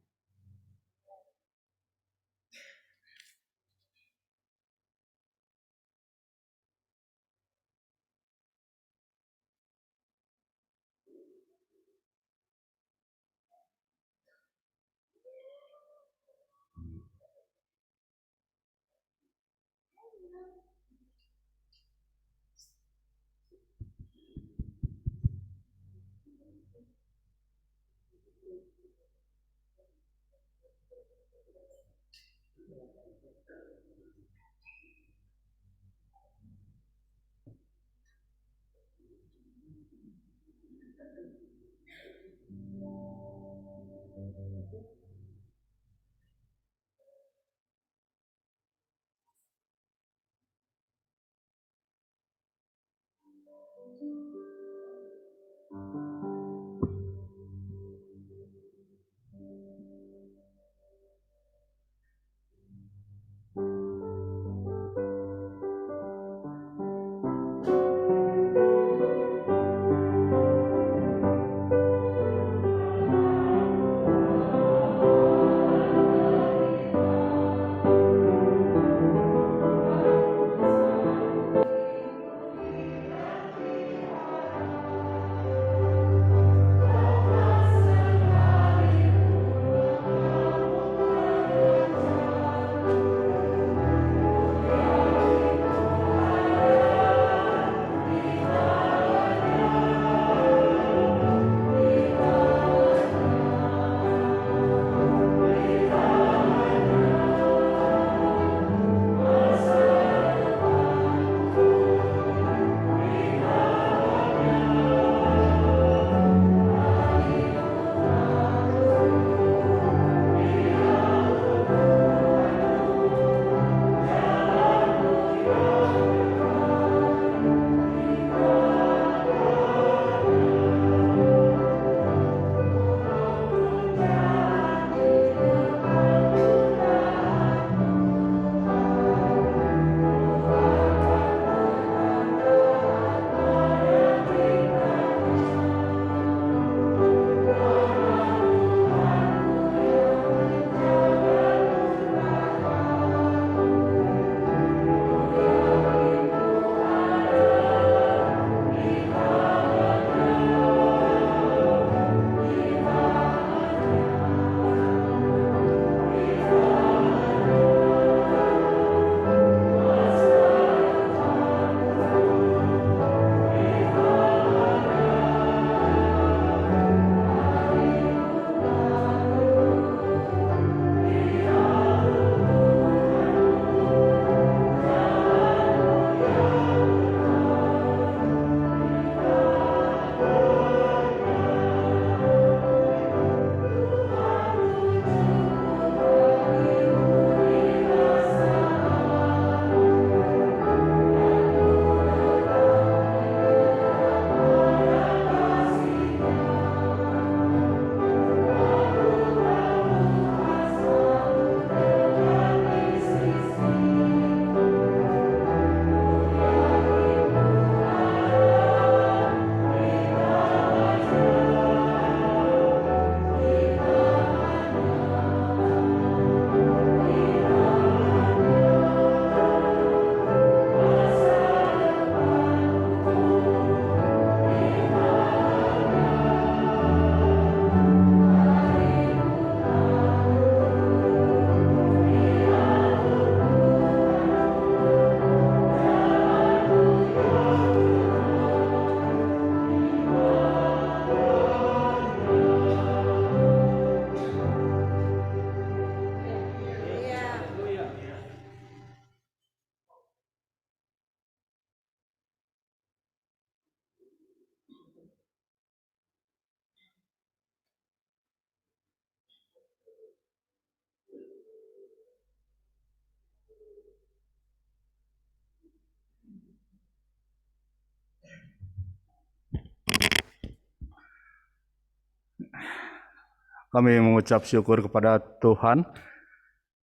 Kami mengucap syukur kepada Tuhan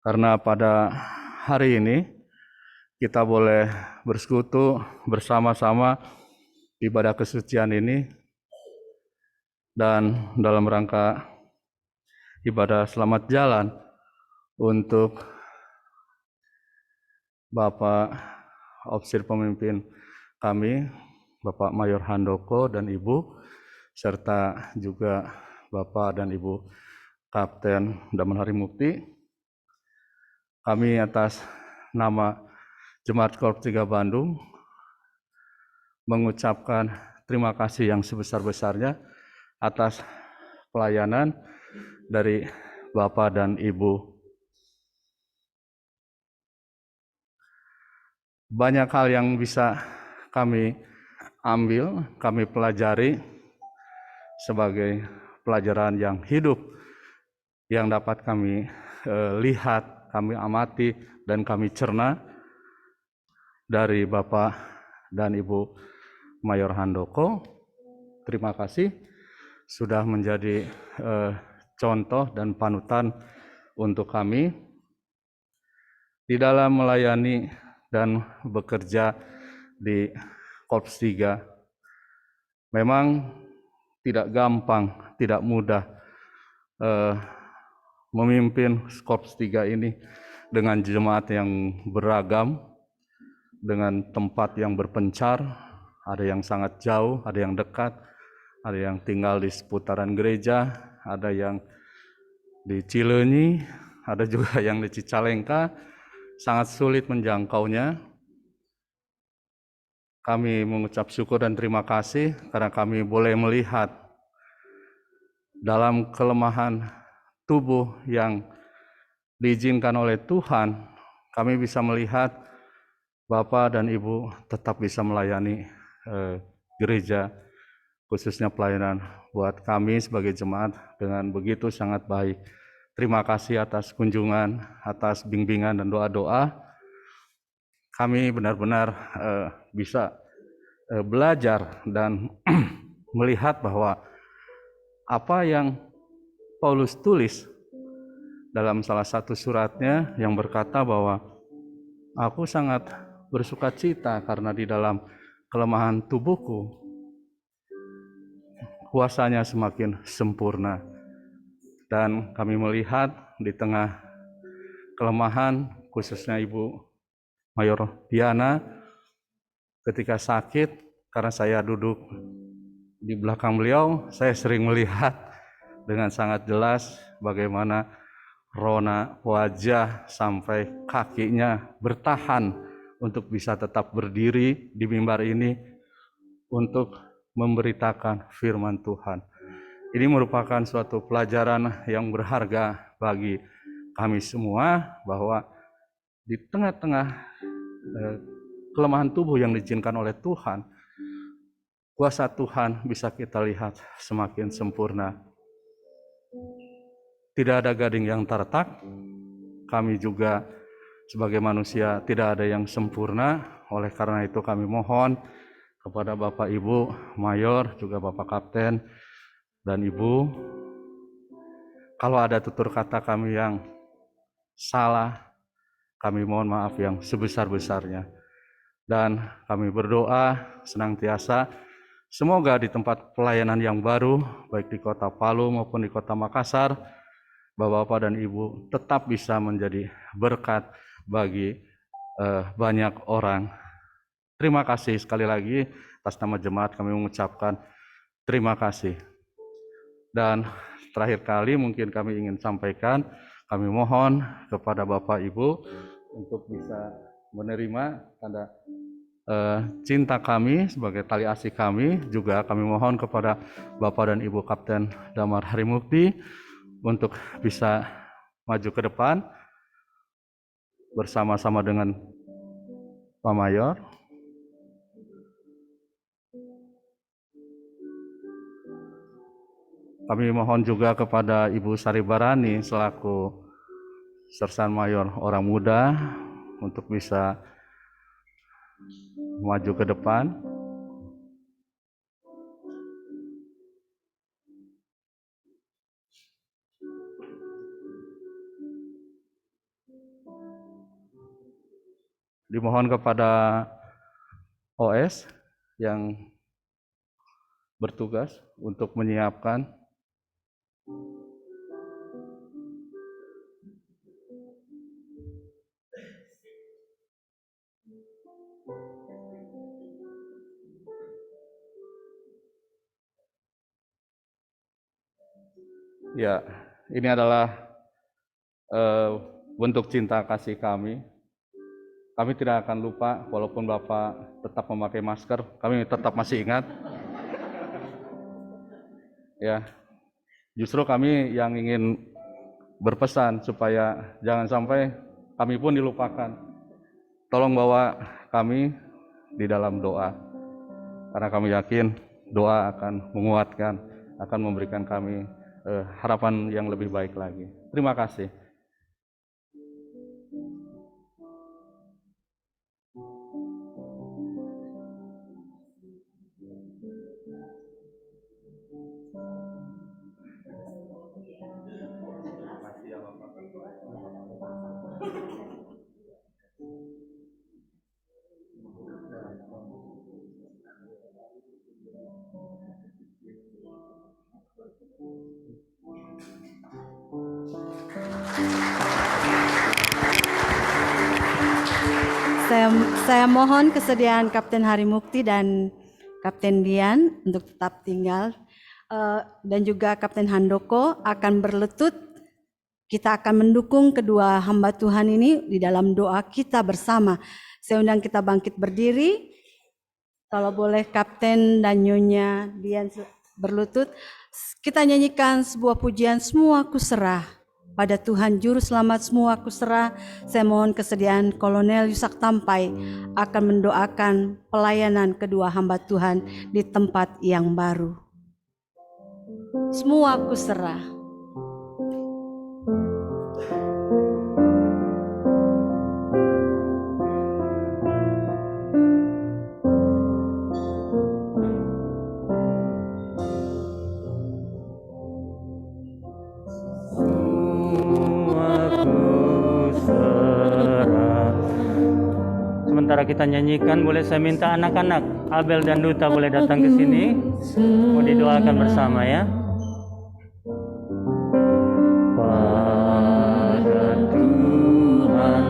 karena pada hari ini kita boleh bersekutu bersama-sama ibadah kesucian ini, dan dalam rangka ibadah selamat jalan untuk Bapak Opsir pemimpin kami, Bapak Mayor Handoko dan Ibu, serta juga Bapak dan Ibu Kapten Damar Harimukti. Kami atas nama Jemaat Korps 3 Bandung mengucapkan terima kasih yang sebesar-besarnya atas pelayanan dari Bapak dan Ibu. Banyak hal yang bisa kami ambil, kami pelajari sebagai pelajaran yang hidup yang dapat kami lihat, kami amati, dan kami cerna dari Bapak dan Ibu Mayor Handoko. Terima kasih sudah menjadi contoh dan panutan untuk kami di dalam melayani dan bekerja di Korps 3. Memang tidak gampang, tidak mudah memimpin Korps 3 ini dengan jemaat yang beragam, dengan tempat yang berpencar, ada yang sangat jauh, ada yang dekat, ada yang tinggal di seputaran gereja, ada yang di Cileunyi, ada juga yang di Cicalengka, sangat sulit menjangkaunya. Kami mengucap syukur dan terima kasih karena kami boleh melihat dalam kelemahan tubuh yang diizinkan oleh Tuhan, kami bisa melihat Bapak dan Ibu tetap bisa melayani gereja, khususnya pelayanan buat kami sebagai jemaat dengan begitu sangat baik. Terima kasih atas kunjungan, atas bimbingan dan doa-doa. Kami benar-benar bisa belajar dan melihat bahwa apa yang Paulus tulis dalam salah satu suratnya yang berkata bahwa aku sangat bersuka cita karena di dalam kelemahan tubuhku kuasanya semakin sempurna. Dan kami melihat di tengah kelemahan, khususnya Ibu Mayor Diana ketika sakit, karena saya duduk di belakang beliau, saya sering melihat dengan sangat jelas bagaimana rona wajah sampai kakinya bertahan untuk bisa tetap berdiri di mimbar ini untuk memberitakan firman Tuhan. Ini merupakan suatu pelajaran yang berharga bagi kami semua bahwa di tengah-tengah kelemahan tubuh yang diizinkan oleh Tuhan, kuasa Tuhan bisa kita lihat semakin sempurna. Tidak ada gading yang tertak, kami juga sebagai manusia tidak ada yang sempurna. Oleh karena itu kami mohon kepada Bapak Ibu Mayor, juga Bapak Kapten dan Ibu, kalau ada tutur kata kami yang salah, kami mohon maaf yang sebesar-besarnya. Dan kami berdoa senantiasa semoga di tempat pelayanan yang baru, baik di kota Palu maupun di kota Makassar, Bapak-Bapak dan Ibu tetap bisa menjadi berkat bagi banyak orang. Terima kasih sekali lagi atas nama jemaat kami mengucapkan terima kasih. Dan terakhir kali mungkin kami ingin sampaikan, kami mohon kepada Bapak Ibu untuk bisa menerima tanda cinta kami sebagai tali asih kami. Juga kami mohon kepada Bapak dan Ibu Kapten Damar Harimukti untuk bisa maju ke depan bersama-sama dengan Pak Mayor. Kami mohon juga kepada Ibu Sari Barani selaku Sersan Mayor orang muda untuk bisa maju ke depan. Dimohon kepada OS yang bertugas untuk menyiapkan. Ya, ini adalah bentuk cinta kasih kami. Kami tidak akan lupa, walaupun Bapak tetap memakai masker, kami tetap masih ingat. Ya, justru kami yang ingin berpesan supaya jangan sampai kami pun dilupakan. Tolong bawa kami di dalam doa, karena kami yakin doa akan menguatkan, akan memberikan kami harapan yang lebih baik lagi. Terima kasih. Saya mohon kesediaan Kapten Harimukti dan Kapten Dian untuk tetap tinggal, dan juga Kapten Handoko akan berlutut. Kita akan mendukung kedua hamba Tuhan ini di dalam doa kita bersama. Saya undang kita bangkit berdiri. Kalau boleh Kapten dan Nyonya Dian berlutut, kita nyanyikan sebuah pujian, Semua Ku Serah. Pada Tuhan Juru Selamat semua aku serah. Saya mohon kesediaan Kolonel Yusak Tampai akan mendoakan pelayanan kedua hamba Tuhan di tempat yang baru. Semua aku serah. Sementara kita nyanyikan, boleh saya minta anak-anak Abel dan Duta boleh datang ke sini, mau didoakan bersama ya. Pada Tuhan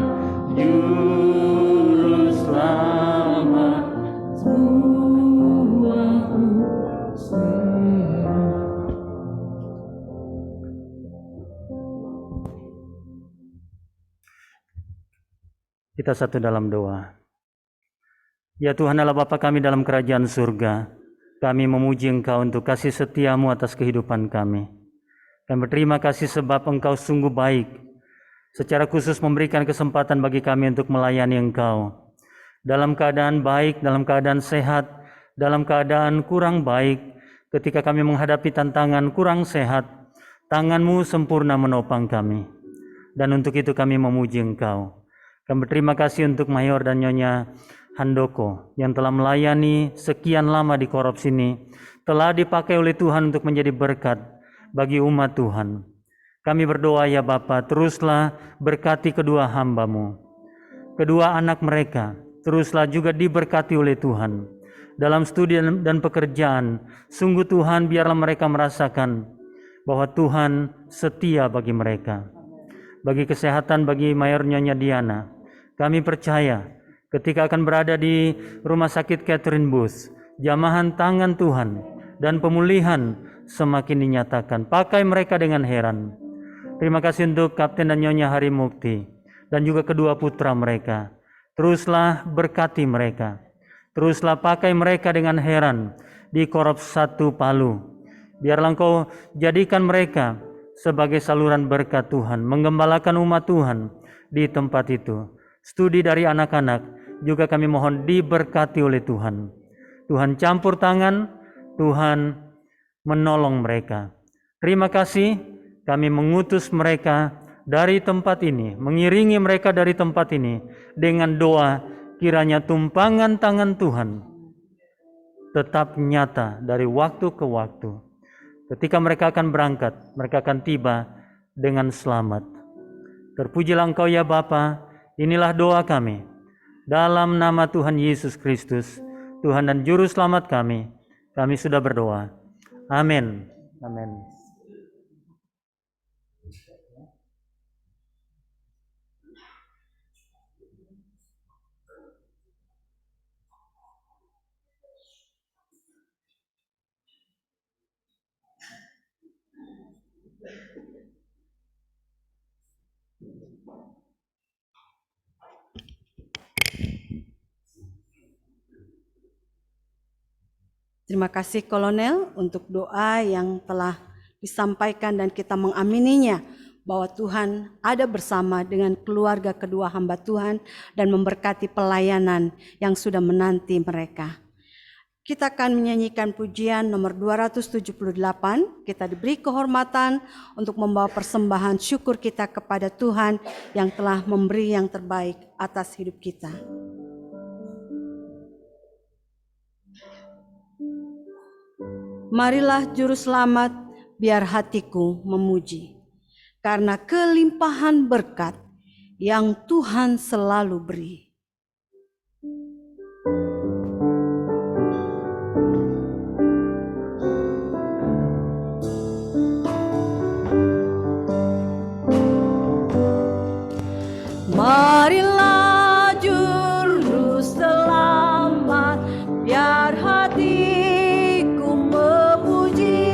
Juru Selamat semua ku serah. Kita satu dalam doa. Ya Tuhan Allah Bapa kami dalam kerajaan surga, kami memuji Engkau untuk kasih setia-Mu atas kehidupan kami. Kami berterima kasih sebab Engkau sungguh baik, secara khusus memberikan kesempatan bagi kami untuk melayani Engkau. Dalam keadaan baik, dalam keadaan sehat, dalam keadaan kurang baik, ketika kami menghadapi tantangan kurang sehat, tangan-Mu sempurna menopang kami. Dan untuk itu kami memuji Engkau. Kami berterima kasih untuk Mayor dan Nyonya Handoko yang telah melayani sekian lama di Korop sini, telah dipakai oleh Tuhan untuk menjadi berkat bagi umat Tuhan. Kami berdoa ya Bapa, teruslah berkati kedua hamba-Mu, kedua anak mereka, teruslah juga diberkati oleh Tuhan. Dalam studi dan pekerjaan, sungguh Tuhan biarlah mereka merasakan bahwa Tuhan setia bagi mereka. Bagi kesehatan bagi Mayor Nyonya Diana, kami percaya ketika akan berada di Rumah Sakit Catherine Booth, jamahan tangan Tuhan dan pemulihan semakin dinyatakan. Pakai mereka dengan heran. Terima kasih untuk Kapten dan Nyonya Harimukti dan juga kedua putra mereka. Teruslah berkati mereka. Teruslah pakai mereka dengan heran di Korop 1 Palu. Biarlah Engkau jadikan mereka sebagai saluran berkat Tuhan, menggembalakan umat Tuhan di tempat itu. Studi dari anak-anak juga kami mohon diberkati oleh Tuhan. Tuhan campur tangan, Tuhan menolong mereka. Terima kasih, kami mengutus mereka dari tempat ini, mengiringi mereka dari tempat ini dengan doa kiranya tumpangan tangan Tuhan tetap nyata dari waktu ke waktu. Ketika mereka akan berangkat, mereka akan tiba dengan selamat. Terpujilah Engkau ya Bapa. Inilah doa kami Dalam nama Tuhan Yesus Kristus, Tuhan dan Juru Selamat kami sudah berdoa. Amin. Amin. Terima kasih Kolonel untuk doa yang telah disampaikan dan kita mengamininya bahwa Tuhan ada bersama dengan keluarga kedua hamba Tuhan dan memberkati pelayanan yang sudah menanti mereka. Kita akan menyanyikan pujian nomor 278. Kita diberi kehormatan untuk membawa persembahan syukur kita kepada Tuhan yang telah memberi yang terbaik atas hidup kita. Marilah Juru Selamat, biar hatiku memuji, karena kelimpahan berkat yang Tuhan selalu beri. Marilah Juru Selamat, biar hatiku memuji,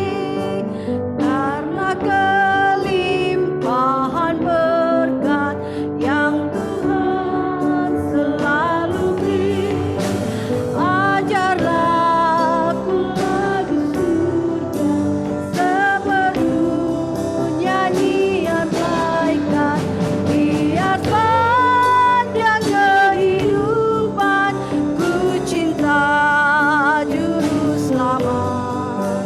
karena kelimpahan berkat yang Tuhan selalu beri. Ajarlah aku lagu surga, semeru nyanyian malaikat, biar panjang kehidupan ku cinta Juru Selamat.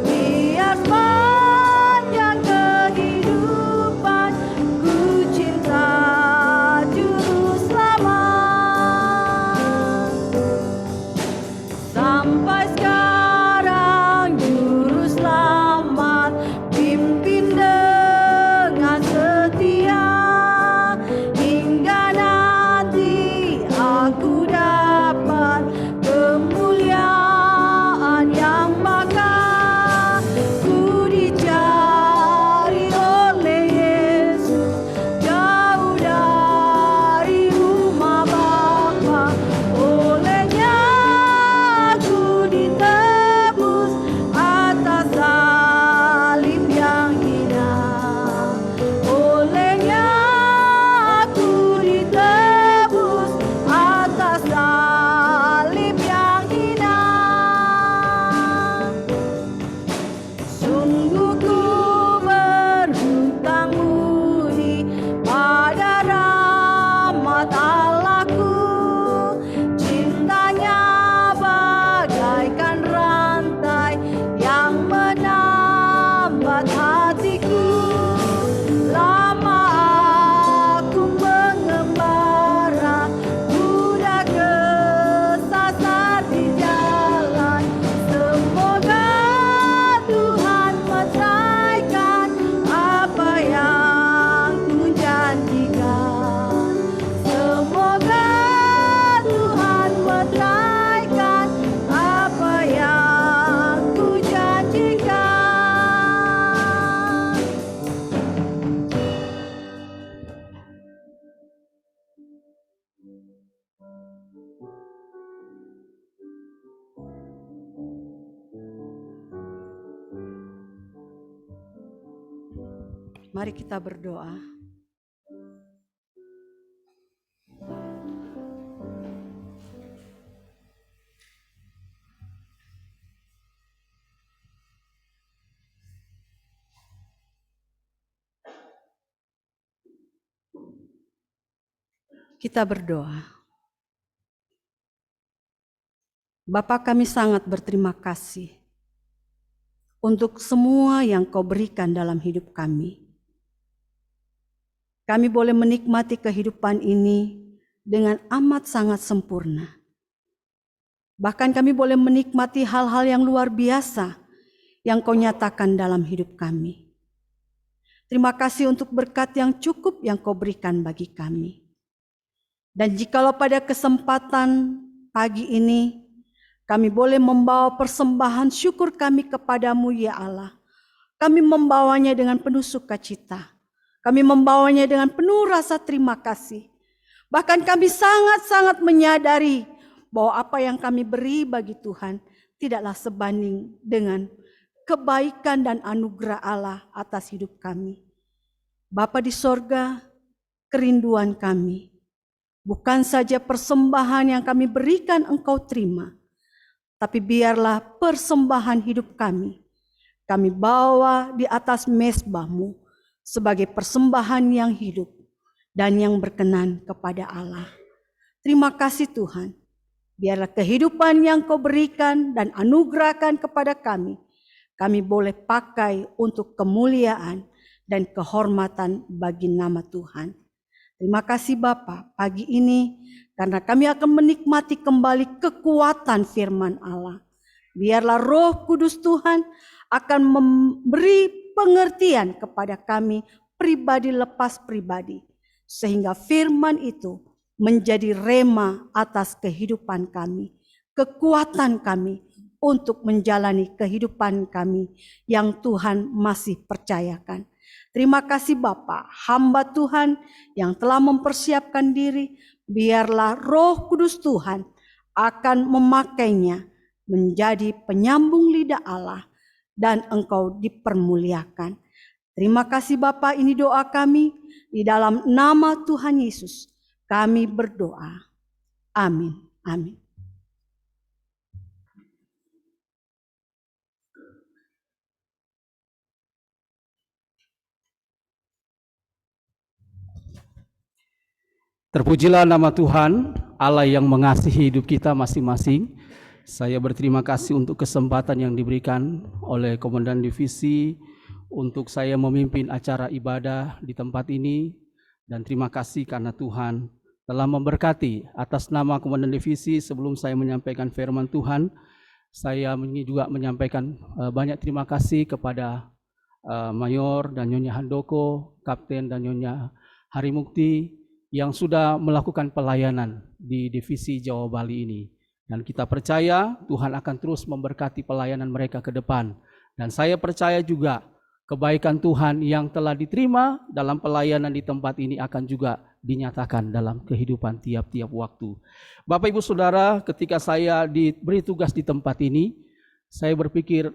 Biar panjang kehidupan ku cinta Juru Selamat. Sampai sekarang Juru Selamat pimpin dengan setia, hingga nanti aku dapat kemuliaan yang bakal ku dicari oleh Yesus, jauh dari rumah Bapa. Olehnya aku ditebus atas salib yang hina. Olehnya aku ditebus atas salib yang hina. Sungguh ku berhutang budi pada rahmat Allahku, cintanya bagaikan rantai yang menambat hatiku. Lama aku mengembara, mudah kesasar di jalan. Semoga Tuhan meteraikan apa yang ku janjikan. Semoga Tuhan meteraikan apa yang ku janjikan. Mari kita berdoa. Kita berdoa. Bapa, kami sangat berterima kasih untuk semua yang Kau berikan dalam hidup kami. Kami boleh menikmati kehidupan ini dengan amat sangat sempurna. Bahkan kami boleh menikmati hal-hal yang luar biasa yang Kau nyatakan dalam hidup kami. Terima kasih untuk berkat yang cukup yang Kau berikan bagi kami. Dan jikalau pada kesempatan pagi ini kami boleh membawa persembahan syukur kami kepadamu ya Allah, kami membawanya dengan penuh sukacita. Kami membawanya dengan penuh rasa terima kasih. Bahkan kami sangat-sangat menyadari bahwa apa yang kami beri bagi Tuhan tidaklah sebanding dengan kebaikan dan anugerah Allah atas hidup kami. Bapa di sorga, kerinduan kami bukan saja persembahan yang kami berikan Engkau terima, tapi biarlah persembahan hidup kami bawa di atas mezbah-Mu sebagai persembahan yang hidup dan yang berkenan kepada Allah. Terima kasih Tuhan, biarlah kehidupan yang Kau berikan dan anugerahkan kepada kami boleh pakai untuk kemuliaan dan kehormatan bagi nama Tuhan. Terima kasih Bapa pagi ini karena kami akan menikmati kembali kekuatan firman Allah. Biarlah Roh Kudus Tuhan akan memberi pengertian kepada kami pribadi lepas pribadi, sehingga firman itu menjadi rema atas kehidupan kami, kekuatan kami untuk menjalani kehidupan kami yang Tuhan masih percayakan. Terima kasih Bapa, hamba Tuhan yang telah mempersiapkan diri, biarlah Roh Kudus Tuhan akan memakainya menjadi penyambung lidah Allah dan Engkau dipermuliakan. Terima kasih Bapa, ini doa kami di dalam nama Tuhan Yesus. Kami berdoa. Amin. Amin. Terpujilah nama Tuhan, Allah yang mengasihi hidup kita masing-masing. Saya berterima kasih untuk kesempatan yang diberikan oleh Komandan Divisi untuk saya memimpin acara ibadah di tempat ini. Dan terima kasih karena Tuhan telah memberkati. Atas nama Komandan Divisi, sebelum saya menyampaikan firman Tuhan, saya juga menyampaikan banyak terima kasih kepada Mayor dan Nyonya Handoko, Kapten dan Nyonya Harimukti, yang sudah melakukan pelayanan di Divisi Jawa Bali ini. Dan kita percaya Tuhan akan terus memberkati pelayanan mereka ke depan. Dan saya percaya juga kebaikan Tuhan yang telah diterima dalam pelayanan di tempat ini akan juga dinyatakan dalam kehidupan tiap-tiap waktu. Bapak Ibu Saudara, ketika saya diberi tugas di tempat ini, saya berpikir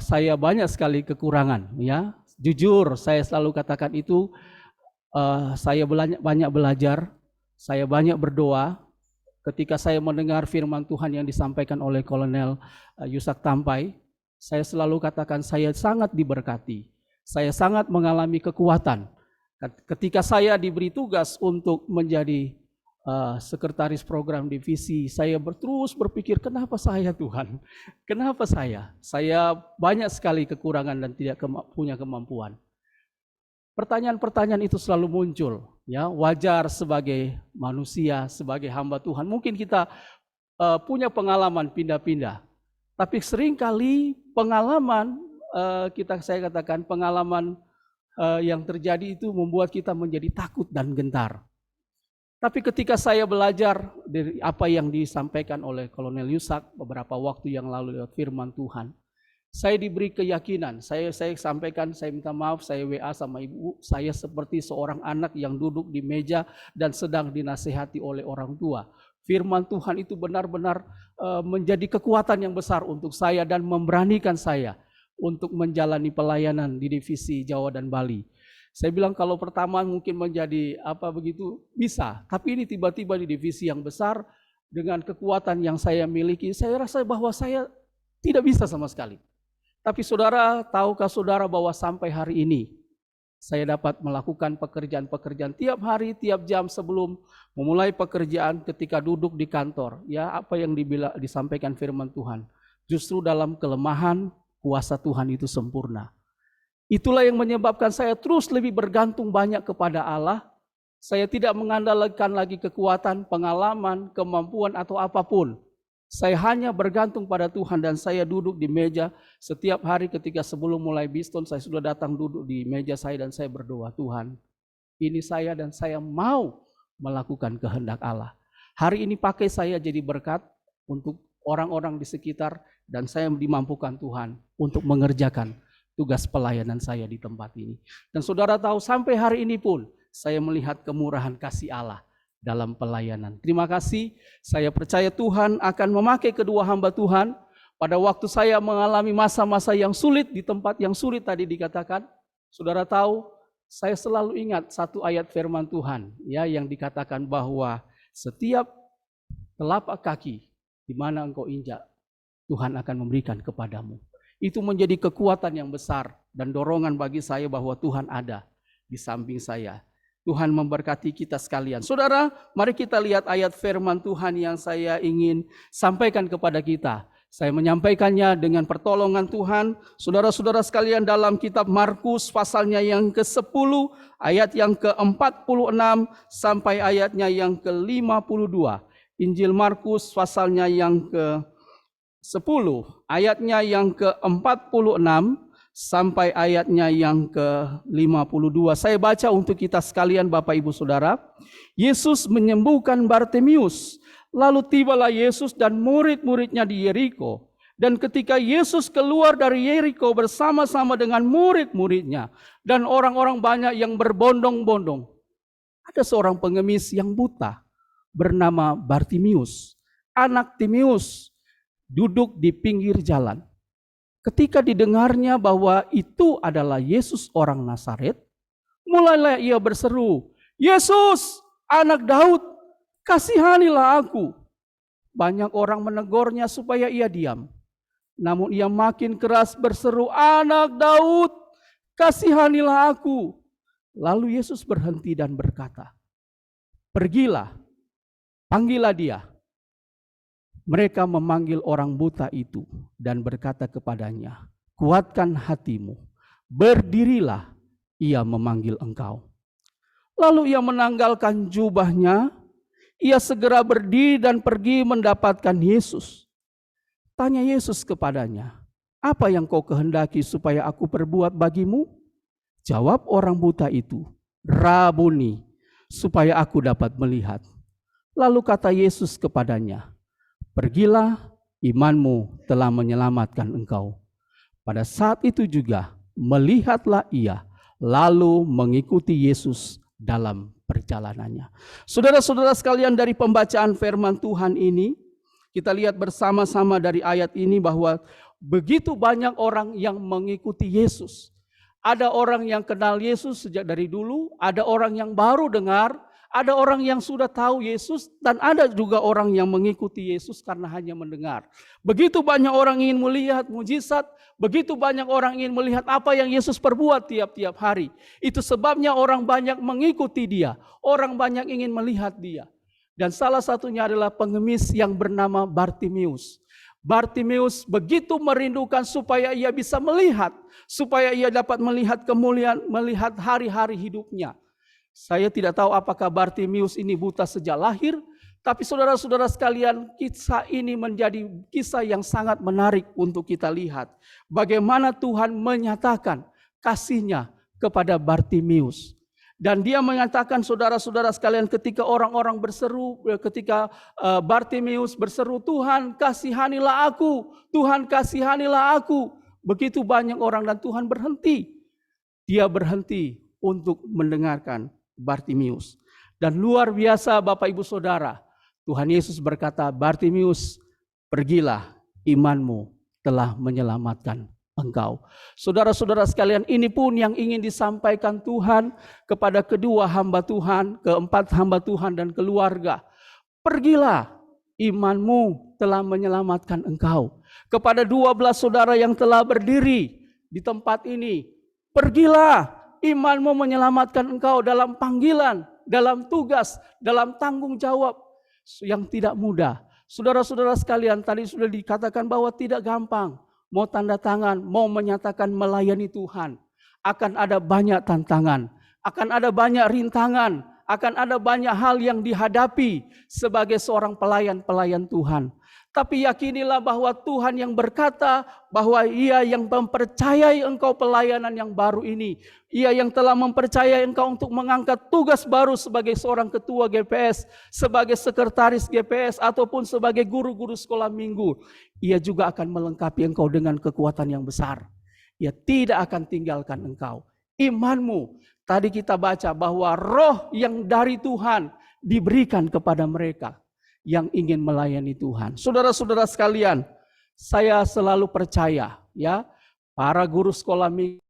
saya banyak sekali kekurangan. Ya, jujur saya selalu katakan itu. Saya banyak belajar, saya banyak berdoa. Ketika saya mendengar firman Tuhan yang disampaikan oleh Kolonel Yusak Tampai, saya selalu katakan saya sangat diberkati. Saya sangat mengalami kekuatan. Ketika saya diberi tugas untuk menjadi sekretaris program divisi, saya terus berpikir, kenapa saya Tuhan? Kenapa saya? Saya banyak sekali kekurangan dan tidak punya kemampuan. Pertanyaan-pertanyaan itu selalu muncul, ya, wajar sebagai manusia, sebagai hamba Tuhan. Mungkin kita punya pengalaman pindah-pindah, tapi seringkali pengalaman saya katakan pengalaman yang terjadi itu membuat kita menjadi takut dan gentar. Tapi ketika saya belajar dari apa yang disampaikan oleh Kolonel Yusak beberapa waktu yang lalu lewat firman Tuhan, saya diberi keyakinan. Saya sampaikan, saya minta maaf, saya WA sama ibu, saya seperti seorang anak yang duduk di meja dan sedang dinasihati oleh orang tua. Firman Tuhan itu benar-benar menjadi kekuatan yang besar untuk saya dan memberanikan saya untuk menjalani pelayanan di Divisi Jawa dan Bali. Saya bilang kalau pertama mungkin menjadi begitu bisa, tapi ini tiba-tiba di divisi yang besar dengan kekuatan yang saya miliki, saya rasa bahwa saya tidak bisa sama sekali. Tapi saudara, tahukah saudara bahwa sampai hari ini saya dapat melakukan pekerjaan-pekerjaan tiap hari, tiap jam sebelum memulai pekerjaan ketika duduk di kantor. Ya, apa yang disampaikan firman Tuhan. Justru dalam kelemahan, kuasa Tuhan itu sempurna. Itulah yang menyebabkan saya terus lebih bergantung banyak kepada Allah. Saya tidak mengandalkan lagi kekuatan, pengalaman, kemampuan atau apapun. Saya hanya bergantung pada Tuhan dan saya duduk di meja setiap hari ketika sebelum mulai Biston, saya sudah datang duduk di meja saya dan saya berdoa, Tuhan, ini saya dan saya mau melakukan kehendak Allah. Hari ini pakai saya jadi berkat untuk orang-orang di sekitar, dan saya dimampukan Tuhan untuk mengerjakan tugas pelayanan saya di tempat ini. Dan saudara tahu, sampai hari ini pun saya melihat kemurahan kasih Allah dalam pelayanan. Terima kasih, saya percaya Tuhan akan memakai kedua hamba Tuhan. Pada waktu saya mengalami masa-masa yang sulit, di tempat yang sulit tadi dikatakan, saudara tahu, saya selalu ingat satu ayat firman Tuhan ya, yang dikatakan bahwa setiap telapak kaki di mana engkau injak, Tuhan akan memberikan kepadamu. Itu menjadi kekuatan yang besar dan dorongan bagi saya bahwa Tuhan ada di samping saya. Tuhan memberkati kita sekalian. Saudara, mari kita lihat ayat firman Tuhan yang saya ingin sampaikan kepada kita. Saya menyampaikannya dengan pertolongan Tuhan. Saudara-saudara sekalian, dalam kitab Markus pasalnya yang ke-10, ayat yang ke-46 sampai ayatnya yang ke-52. Injil Markus pasalnya yang ke-10, ayatnya yang ke-46 sampai ayatnya yang ke-52. Saya baca untuk kita sekalian, Bapak Ibu Saudara. Yesus menyembuhkan Bartimius. Lalu tibalah Yesus dan murid-muridnya di Yeriko. Dan ketika Yesus keluar dari Yeriko bersama-sama dengan murid-muridnya dan orang-orang banyak yang berbondong-bondong, ada seorang pengemis yang buta bernama Bartimius, anak Timeus, duduk di pinggir jalan. Ketika didengarnya bahwa itu adalah Yesus orang Nazaret, mulailah ia berseru, "Yesus, anak Daud, kasihanilah aku." Banyak orang menegurnya supaya ia diam. Namun ia makin keras berseru, "Anak Daud, kasihanilah aku." Lalu Yesus berhenti dan berkata, "Pergilah, panggillah dia." Mereka memanggil orang buta itu dan berkata kepadanya, "Kuatkan hatimu, berdirilah, ia memanggil engkau." Lalu ia menanggalkan jubahnya, ia segera berdiri dan pergi mendapatkan Yesus. Tanya Yesus kepadanya, "Apa yang kau kehendaki supaya aku perbuat bagimu?" Jawab orang buta itu, "Rabuni, supaya aku dapat melihat." Lalu kata Yesus kepadanya, "Pergilah, imanmu telah menyelamatkan engkau." Pada saat itu juga melihatlah ia, lalu mengikuti Yesus dalam perjalanannya. Saudara-saudara sekalian, dari pembacaan firman Tuhan ini, kita lihat bersama-sama dari ayat ini bahwa begitu banyak orang yang mengikuti Yesus. Ada orang yang kenal Yesus sejak dari dulu, ada orang yang baru dengar, ada orang yang sudah tahu Yesus, dan ada juga orang yang mengikuti Yesus karena hanya mendengar. Begitu banyak orang ingin melihat mujizat, begitu banyak orang ingin melihat apa yang Yesus perbuat tiap-tiap hari. Itu sebabnya orang banyak mengikuti dia, orang banyak ingin melihat dia. Dan salah satunya adalah pengemis yang bernama Bartimius. Bartimius begitu merindukan supaya ia bisa melihat, supaya ia dapat melihat kemuliaan, melihat hari-hari hidupnya. Saya tidak tahu apakah Bartimius ini buta sejak lahir, tapi saudara-saudara sekalian, kisah ini menjadi kisah yang sangat menarik untuk kita lihat. Bagaimana Tuhan menyatakan kasih-Nya kepada Bartimius. Dan dia mengatakan, saudara-saudara sekalian, ketika orang-orang berseru, ketika Bartimius berseru, "Tuhan kasihanilah aku, Tuhan kasihanilah aku." Begitu banyak orang dan Tuhan berhenti. Dia berhenti untuk mendengarkan Bartimius. Dan luar biasa Bapak Ibu Saudara, Tuhan Yesus berkata, "Bartimius, pergilah, imanmu telah menyelamatkan engkau." Saudara-saudara sekalian, ini pun yang ingin disampaikan Tuhan kepada kedua hamba Tuhan, keempat hamba Tuhan dan keluarga. Pergilah, imanmu telah menyelamatkan engkau. Kepada 12 saudara yang telah berdiri di tempat ini, pergilah, imanmu menyelamatkan engkau dalam panggilan, dalam tugas, dalam tanggung jawab yang tidak mudah. Saudara-saudara sekalian, tadi sudah dikatakan bahwa tidak gampang. Mau tanda tangan, mau menyatakan melayani Tuhan. Akan ada banyak tantangan, akan ada banyak rintangan, akan ada banyak hal yang dihadapi sebagai seorang pelayan-pelayan Tuhan. Tapi yakinilah bahwa Tuhan yang berkata bahwa Ia yang mempercayai engkau pelayanan yang baru ini. Ia yang telah mempercayai engkau untuk mengangkat tugas baru sebagai seorang ketua GPS, sebagai sekretaris GPS, ataupun sebagai guru-guru sekolah minggu. Ia juga akan melengkapi engkau dengan kekuatan yang besar. Ia tidak akan tinggalkan engkau. Imanmu, tadi kita baca bahwa roh yang dari Tuhan diberikan kepada mereka yang ingin melayani Tuhan. Saudara-saudara sekalian, saya selalu percaya ya, para guru sekolah minggu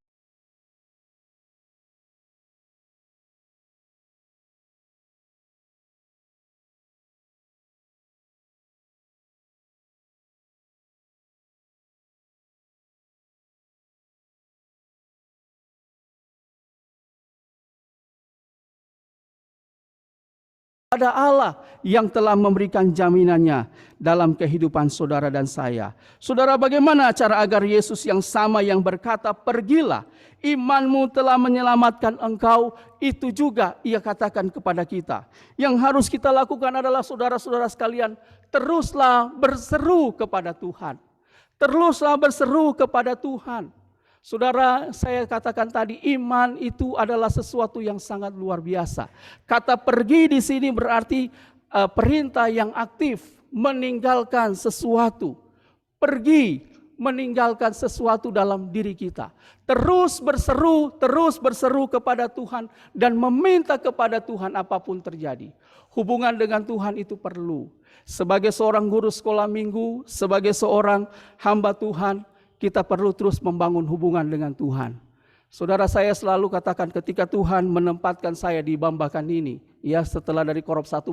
ada Allah yang telah memberikan jaminannya dalam kehidupan saudara dan saya. Saudara, bagaimana cara agar Yesus yang sama yang berkata, pergilah, imanmu telah menyelamatkan engkau, itu juga Ia katakan kepada kita. Yang harus kita lakukan adalah saudara-saudara sekalian, teruslah berseru kepada Tuhan. Teruslah berseru kepada Tuhan. Saudara, saya katakan tadi, iman itu adalah sesuatu yang sangat luar biasa. Kata pergi di sini berarti perintah yang aktif, meninggalkan sesuatu. Pergi, meninggalkan sesuatu dalam diri kita. Terus berseru kepada Tuhan dan meminta kepada Tuhan apapun terjadi. Hubungan dengan Tuhan itu perlu. Sebagai seorang guru sekolah minggu, sebagai seorang hamba Tuhan, kita perlu terus membangun hubungan dengan Tuhan. Saudara, saya selalu katakan ketika Tuhan menempatkan saya di Bambakan ini, ya setelah dari Korop 1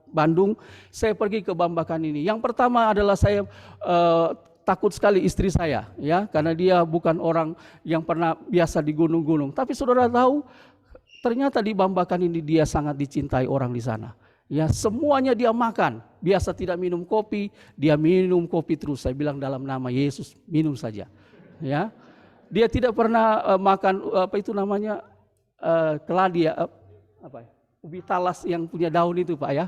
Bandung, saya pergi ke Bambakan ini. Yang pertama adalah saya takut sekali istri saya, ya karena dia bukan orang yang pernah biasa di gunung-gunung. Tapi saudara tahu, ternyata di Bambakan ini dia sangat dicintai orang di sana. Ya, semuanya dia makan. Biasa tidak minum kopi, dia minum kopi terus. Saya bilang dalam nama Yesus, minum saja. Ya, dia tidak pernah makan apa itu namanya keladi ya, ubi talas yang punya daun itu Pak ya.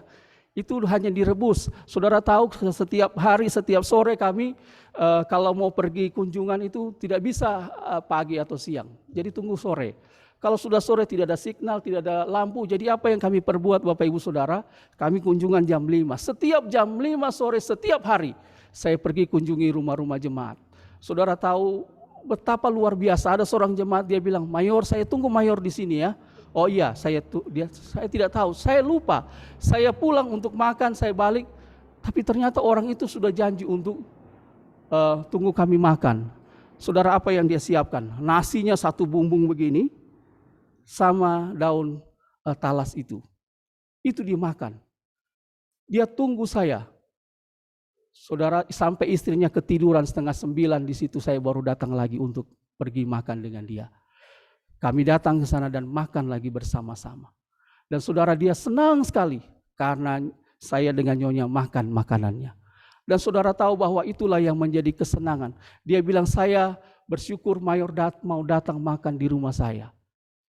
Itu hanya direbus. Saudara tahu setiap hari, setiap sore kami kalau mau pergi kunjungan itu tidak bisa pagi atau siang. Jadi tunggu sore. Kalau sudah sore tidak ada signal, tidak ada lampu, jadi apa yang kami perbuat Bapak Ibu Saudara? Kami kunjungan jam 5. Setiap jam 5 sore setiap hari saya pergi kunjungi rumah-rumah jemaat. Saudara tahu betapa luar biasa, ada seorang jemaat dia bilang, "Mayor, saya tunggu Mayor di sini ya." Oh iya, saya tidak tahu, saya lupa. Saya pulang untuk makan, saya balik, tapi ternyata orang itu sudah janji untuk tunggu kami makan. Saudara, apa yang dia siapkan? Nasinya satu bumbung begini, sama daun talas itu dimakan. Dia tunggu saya. Saudara, sampai istrinya ketiduran 8:30 di situ saya baru datang lagi untuk pergi makan dengan dia. Kami datang ke sana dan makan lagi bersama-sama. Dan saudara, dia senang sekali karena saya dengan nyonya makan makanannya. Dan saudara tahu bahwa itulah yang menjadi kesenangan. Dia bilang, "Saya bersyukur Mayor mau datang makan di rumah saya."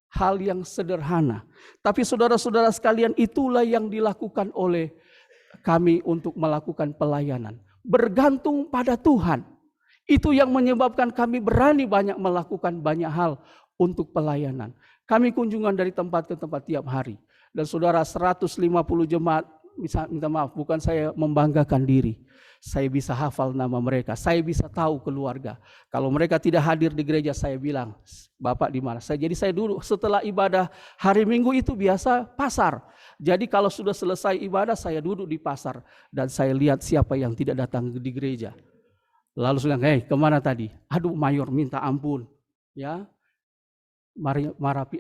Hal yang sederhana. Tapi saudara-saudara sekalian, itulah yang dilakukan oleh kami untuk melakukan pelayanan. Bergantung pada Tuhan. Itu yang menyebabkan kami berani banyak melakukan banyak hal untuk pelayanan. Kami kunjungan dari tempat ke tempat tiap hari. Dan saudara, 150 jemaat, minta maaf, bukan saya membanggakan diri. Saya bisa hafal nama mereka, saya bisa tahu keluarga. Kalau mereka tidak hadir di gereja, saya bilang, "Bapak di mana?" Jadi saya dulu setelah ibadah hari Minggu itu biasa pasar. Jadi kalau sudah selesai ibadah, saya duduk di pasar dan saya lihat siapa yang tidak datang di gereja. Lalu saya bilang, "Hei, kemana tadi?" "Aduh Mayor, minta ampun." Ya, marapi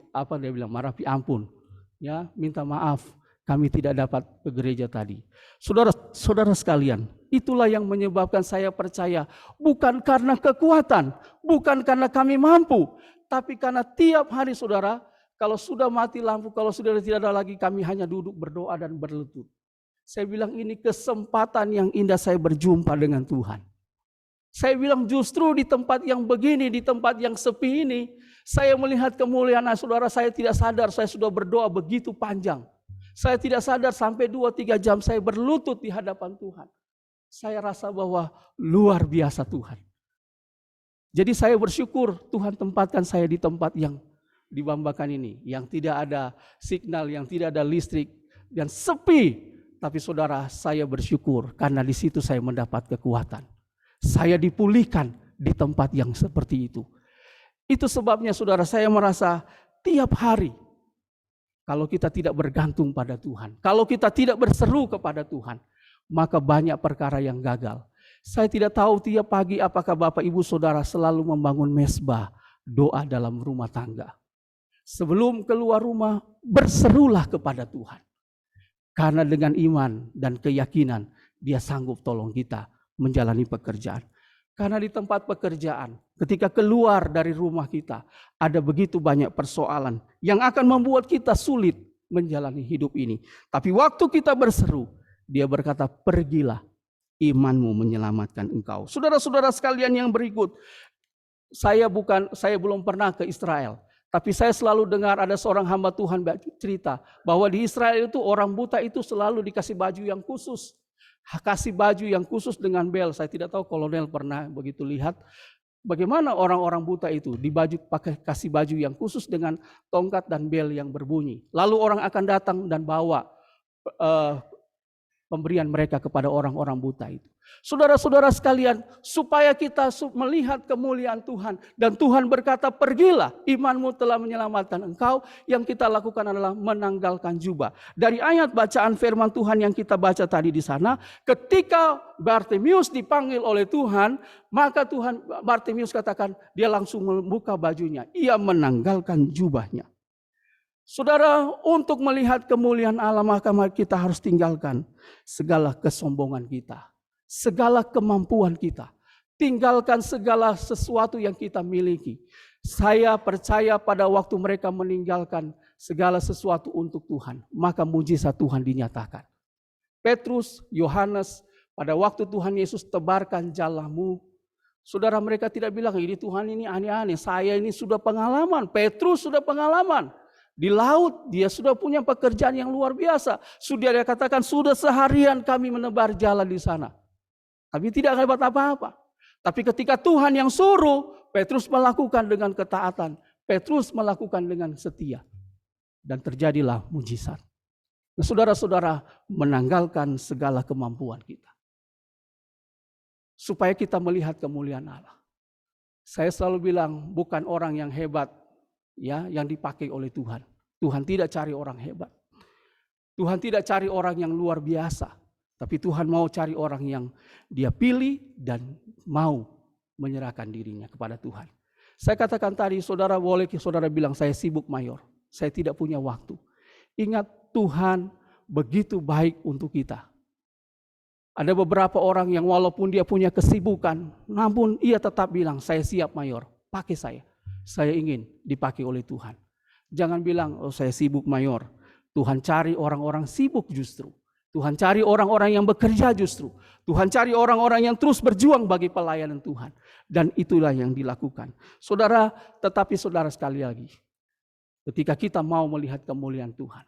ampun. Ya, minta maaf. Kami tidak dapat ke gereja tadi. Saudara sekalian, itulah yang menyebabkan saya percaya. Bukan karena kekuatan, bukan karena kami mampu. Tapi karena tiap hari saudara, kalau sudah mati lampu, kalau sudah tidak ada lagi, kami hanya duduk berdoa dan berlutut. Saya bilang ini kesempatan yang indah saya berjumpa dengan Tuhan. Saya bilang justru di tempat yang begini, di tempat yang sepi ini, saya melihat kemuliaan. Saudara, saya tidak sadar saya sudah berdoa begitu panjang. Saya tidak sadar sampai 2-3 jam saya berlutut di hadapan Tuhan. saya rasa bahwa luar biasa Tuhan. Jadi saya bersyukur Tuhan tempatkan saya di tempat yang dibambakan ini, yang tidak ada signal, yang tidak ada listrik, dan sepi. Tapi saudara, saya bersyukur karena di situ saya mendapat kekuatan. Saya dipulihkan di tempat yang seperti itu. Itu sebabnya saudara, saya merasa tiap hari kalau kita tidak bergantung pada Tuhan, kalau kita tidak berseru kepada Tuhan, maka banyak perkara yang gagal. Saya tidak tahu tiap pagi apakah Bapak Ibu Saudara selalu membangun mesbah doa dalam rumah tangga. Sebelum keluar rumah, berserulah kepada Tuhan. Karena dengan iman dan keyakinan, Dia sanggup tolong kita menjalani pekerjaan. Karena di tempat pekerjaan, ketika keluar dari rumah kita, ada begitu banyak persoalan yang akan membuat kita sulit menjalani hidup ini. Tapi waktu kita berseru, Dia berkata, pergilah, imanmu menyelamatkan engkau. Saudara-saudara sekalian yang berikut, saya belum pernah ke Israel. Tapi saya selalu dengar ada seorang hamba Tuhan cerita bahwa di Israel itu orang buta itu selalu dikasih baju yang khusus. Kasih baju yang khusus dengan bel. Saya tidak tahu kolonel pernah begitu lihat. Bagaimana orang-orang buta itu kasih baju yang khusus dengan tongkat dan bel yang berbunyi. Lalu orang akan datang dan bawa pemberian mereka kepada orang-orang buta itu. Saudara-saudara sekalian, supaya kita melihat kemuliaan Tuhan. Dan Tuhan berkata, pergilah, imanmu telah menyelamatkan engkau. Yang kita lakukan adalah menanggalkan jubah. Dari ayat bacaan firman Tuhan yang kita baca tadi di sana, ketika Bartimeus dipanggil oleh Tuhan, maka Bartimeus katakan, dia langsung membuka bajunya. Ia menanggalkan jubahnya. Saudara, untuk melihat kemuliaan Allah, maka kita harus tinggalkan segala kesombongan kita. Segala kemampuan kita. Tinggalkan segala sesuatu yang kita miliki. Saya percaya pada waktu mereka meninggalkan segala sesuatu untuk Tuhan, maka mujizat Tuhan dinyatakan. Petrus, Yohanes, pada waktu Tuhan Yesus tebarkan jalamu, saudara, mereka tidak bilang, ini Tuhan ini aneh-aneh, saya ini sudah pengalaman. Petrus sudah pengalaman. Di laut dia sudah punya pekerjaan yang luar biasa. Sudah dia katakan, sudah seharian kami menebar jalan di sana. Tapi tidak dapat apa-apa. Tapi ketika Tuhan yang suruh, Petrus melakukan dengan ketaatan. Petrus melakukan dengan setia. Dan terjadilah mujizat. Nah, saudara-saudara, menanggalkan segala kemampuan kita. Supaya kita melihat kemuliaan Allah. Saya selalu bilang, bukan orang yang hebat ya yang dipakai oleh Tuhan. Tuhan tidak cari orang hebat. Tuhan tidak cari orang yang luar biasa. Tapi Tuhan mau cari orang yang Dia pilih dan mau menyerahkan dirinya kepada Tuhan. Saya katakan tadi, saudara boleh saudara bilang saya sibuk mayor. Saya tidak punya waktu. Ingat, Tuhan begitu baik untuk kita. Ada beberapa orang yang walaupun dia punya kesibukan, namun ia tetap bilang, saya siap mayor, pakai saya. Saya ingin dipakai oleh Tuhan. Jangan bilang, oh saya sibuk mayor. Tuhan cari orang-orang sibuk justru. Tuhan cari orang-orang yang bekerja justru. Tuhan cari orang-orang yang terus berjuang bagi pelayanan Tuhan. Dan itulah yang dilakukan. Saudara, tetapi saudara sekali lagi. Ketika kita mau melihat kemuliaan Tuhan,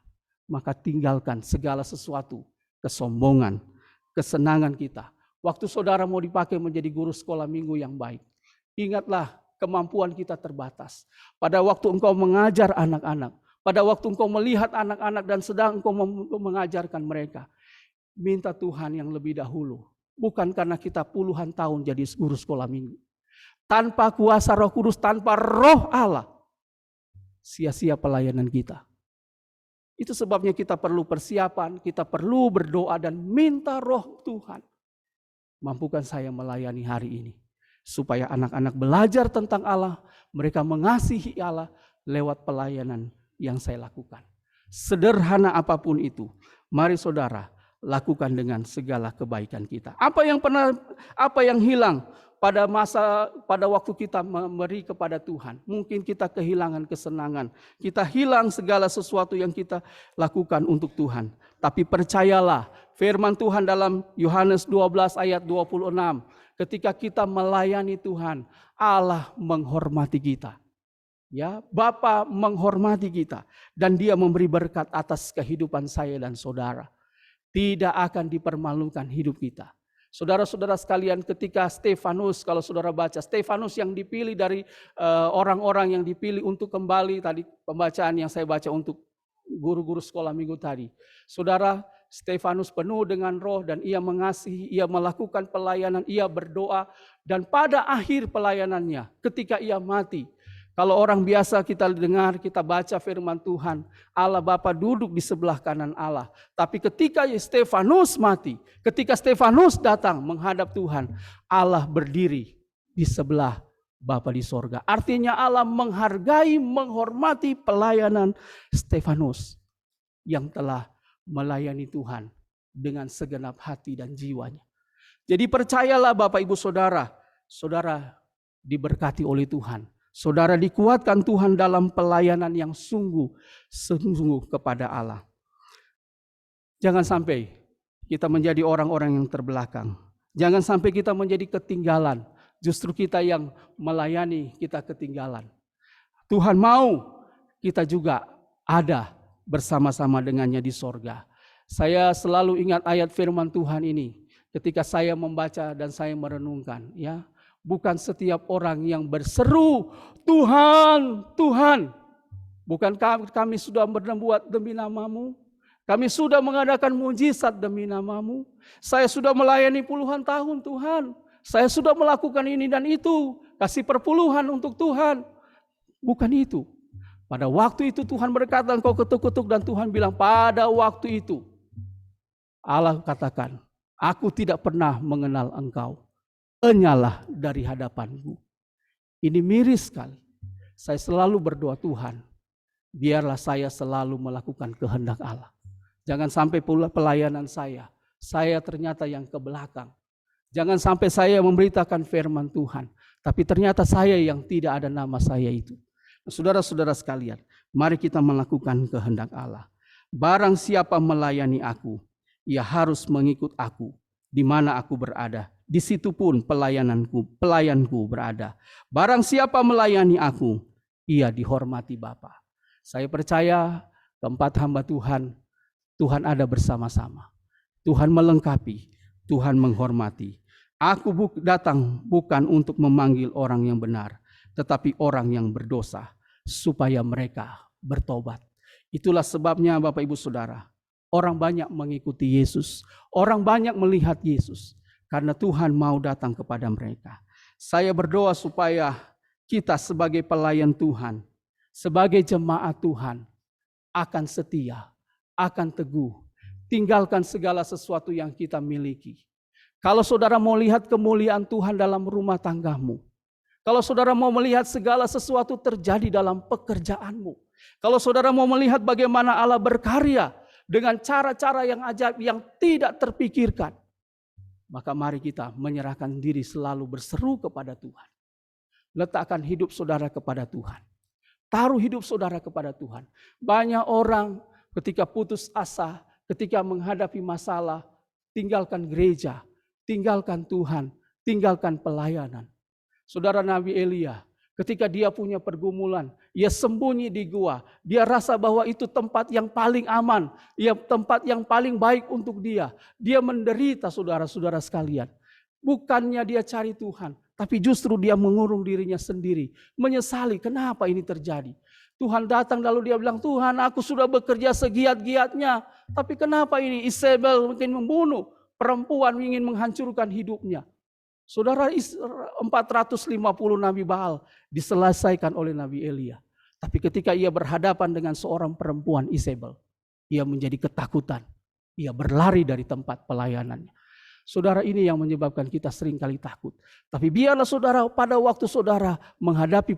maka tinggalkan segala sesuatu. Kesombongan, kesenangan kita. Waktu saudara mau dipakai menjadi guru sekolah minggu yang baik. Ingatlah, kemampuan kita terbatas. Pada waktu engkau mengajar anak-anak. Pada waktu engkau melihat anak-anak dan sedang engkau mengajarkan mereka. Minta Tuhan yang lebih dahulu. Bukan karena kita puluhan tahun jadi guru sekolah minggu. Tanpa kuasa Roh Kudus, tanpa Roh Allah. Sia-sia pelayanan kita. Itu sebabnya kita perlu persiapan, kita perlu berdoa dan minta Roh Tuhan. Mampukan saya melayani hari ini. Supaya anak-anak belajar tentang Allah, mereka mengasihi Allah lewat pelayanan yang saya lakukan. Sederhana apapun itu, mari saudara lakukan dengan segala kebaikan kita. Apa yang hilang pada waktu kita memberi kepada Tuhan? Mungkin kita kehilangan kesenangan, kita hilang segala sesuatu yang kita lakukan untuk Tuhan. Tapi percayalah, firman Tuhan dalam Yohanes 12 ayat 26, ketika kita melayani Tuhan, Allah menghormati kita. Ya, Bapa menghormati kita dan Dia memberi berkat atas kehidupan saya dan saudara. Tidak akan dipermalukan hidup kita. Saudara-saudara sekalian, ketika Stefanus, kalau saudara baca, Stefanus yang dipilih dari orang-orang yang dipilih untuk kembali, tadi pembacaan yang saya baca untuk guru-guru sekolah minggu tadi. Saudara, Stefanus penuh dengan roh dan ia mengasihi, ia melakukan pelayanan, ia berdoa. Dan pada akhir pelayanannya, ketika ia mati, kalau orang biasa kita dengar, kita baca firman Tuhan, Allah Bapa duduk di sebelah kanan Allah. Tapi ketika Stefanus mati, ketika Stefanus datang menghadap Tuhan, Allah berdiri di sebelah Bapa di sorga. Artinya Allah menghargai, menghormati pelayanan Stefanus yang telah melayani Tuhan dengan segenap hati dan jiwanya. Jadi percayalah Bapak Ibu Saudara, saudara diberkati oleh Tuhan. Saudara dikuatkan Tuhan dalam pelayanan yang sungguh-sungguh kepada Allah. Jangan sampai kita menjadi orang-orang yang terbelakang. Jangan sampai kita menjadi ketinggalan. Justru kita yang melayani, kita ketinggalan. Tuhan mau kita juga ada bersama-sama dengannya di sorga. Saya selalu ingat ayat firman Tuhan ini ketika saya membaca dan saya merenungkan, ya. Bukan setiap orang yang berseru, Tuhan, Tuhan. Bukan kami sudah berbuat demi nama-Mu. Kami sudah mengadakan mujizat demi nama-Mu. Saya sudah melayani puluhan tahun Tuhan. Saya sudah melakukan ini dan itu. Kasih perpuluhan untuk Tuhan. Bukan itu. Pada waktu itu Tuhan berkata, engkau ketuk-ketuk, dan Tuhan bilang pada waktu itu. Allah katakan, aku tidak pernah mengenal engkau. Enyalah dari hadapanku. Ini miris sekali. Saya selalu berdoa, Tuhan, biarlah saya selalu melakukan kehendak Allah. Jangan sampai pula pelayanan saya ternyata yang ke belakang. Jangan sampai saya memberitakan firman Tuhan, tapi ternyata saya yang tidak ada nama saya itu. Saudara-saudara sekalian, mari kita melakukan kehendak Allah. Barang siapa melayani aku, ia harus mengikut aku di mana aku berada. Di situ pun pelayanku berada. Barang siapa melayani aku, ia dihormati Bapa. Saya percaya keempat hamba Tuhan, Tuhan ada bersama-sama. Tuhan melengkapi, Tuhan menghormati. Aku datang bukan untuk memanggil orang yang benar, tetapi orang yang berdosa, supaya mereka bertobat. Itulah sebabnya Bapak Ibu Saudara, orang banyak mengikuti Yesus, orang banyak melihat Yesus, karena Tuhan mau datang kepada mereka. Saya berdoa supaya kita sebagai pelayan Tuhan, sebagai jemaat Tuhan, akan setia, akan teguh, tinggalkan segala sesuatu yang kita miliki. Kalau saudara mau lihat kemuliaan Tuhan dalam rumah tanggamu, kalau saudara mau melihat segala sesuatu terjadi dalam pekerjaanmu, kalau saudara mau melihat bagaimana Allah berkarya dengan cara-cara yang ajaib yang tidak terpikirkan, maka mari kita menyerahkan diri selalu berseru kepada Tuhan. Letakkan hidup saudara kepada Tuhan. Taruh hidup saudara kepada Tuhan. Banyak orang ketika putus asa, ketika menghadapi masalah, tinggalkan gereja, tinggalkan Tuhan, tinggalkan pelayanan. Saudara Nabi Elia, ketika dia punya pergumulan, ia sembunyi di gua. Dia rasa bahwa itu tempat yang paling aman, tempat yang paling baik untuk dia. Dia menderita, saudara-saudara sekalian. Bukannya dia cari Tuhan, tapi justru dia mengurung dirinya sendiri. Menyesali kenapa ini terjadi. Tuhan datang lalu dia bilang, Tuhan aku sudah bekerja segiat-giatnya. Tapi kenapa ini Isabel mungkin membunuh perempuan, ingin menghancurkan hidupnya. Saudara, 450 Nabi Baal diselesaikan oleh Nabi Elia. Tapi ketika ia berhadapan dengan seorang perempuan Isabel, ia menjadi ketakutan. Ia berlari dari tempat pelayanannya. Saudara, ini yang menyebabkan kita seringkali takut. Tapi biarlah saudara pada waktu saudara menghadapi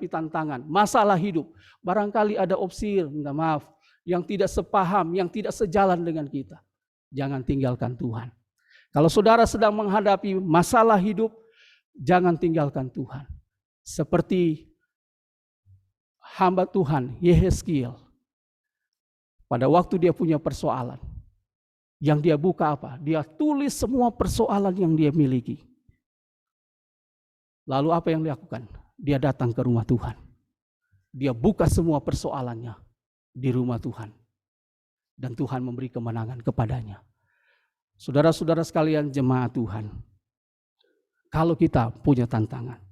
tantangan, masalah hidup. Barangkali ada opsi, minta maaf, yang tidak sepaham, yang tidak sejalan dengan kita. Jangan tinggalkan Tuhan. Kalau saudara sedang menghadapi masalah hidup, jangan tinggalkan Tuhan. Seperti hamba Tuhan Yehezkiel. Pada waktu dia punya persoalan, yang dia buka apa? Dia tulis semua persoalan yang dia miliki. Lalu apa yang dia lakukan? Dia datang ke rumah Tuhan. Dia buka semua persoalannya di rumah Tuhan. Dan Tuhan memberi kemenangan kepadanya. Saudara-saudara sekalian jemaat Tuhan, kalau kita punya tantangan,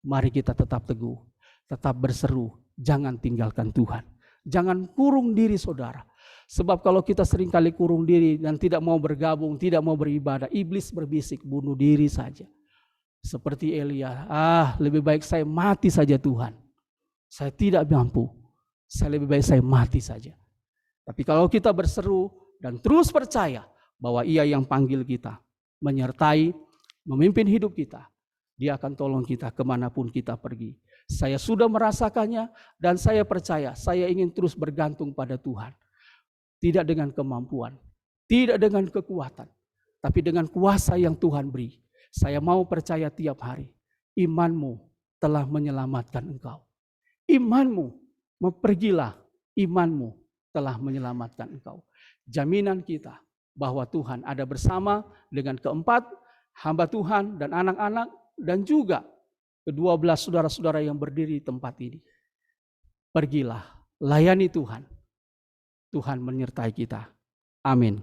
mari kita tetap teguh, tetap berseru, jangan tinggalkan Tuhan. Jangan kurung diri saudara. Sebab kalau kita seringkali kurung diri dan tidak mau bergabung, tidak mau beribadah, iblis berbisik, bunuh diri saja. Seperti Elia, lebih baik saya mati saja Tuhan. Saya tidak mampu, lebih baik saya mati saja. Tapi kalau kita berseru dan terus percaya bahwa Ia yang panggil kita, menyertai, memimpin hidup kita, Dia akan tolong kita kemanapun kita pergi. Saya sudah merasakannya dan saya percaya, saya ingin terus bergantung pada Tuhan. Tidak dengan kemampuan, tidak dengan kekuatan, tapi dengan kuasa yang Tuhan beri. Saya mau percaya tiap hari, imanmu telah menyelamatkan engkau. Imanmu, pergilah, imanmu telah menyelamatkan engkau. Jaminan kita bahwa Tuhan ada bersama dengan keempat hamba Tuhan dan anak-anak dan juga ke-12 saudara-saudara yang berdiri di tempat ini. Pergilah, layani Tuhan. Tuhan menyertai kita. Amin.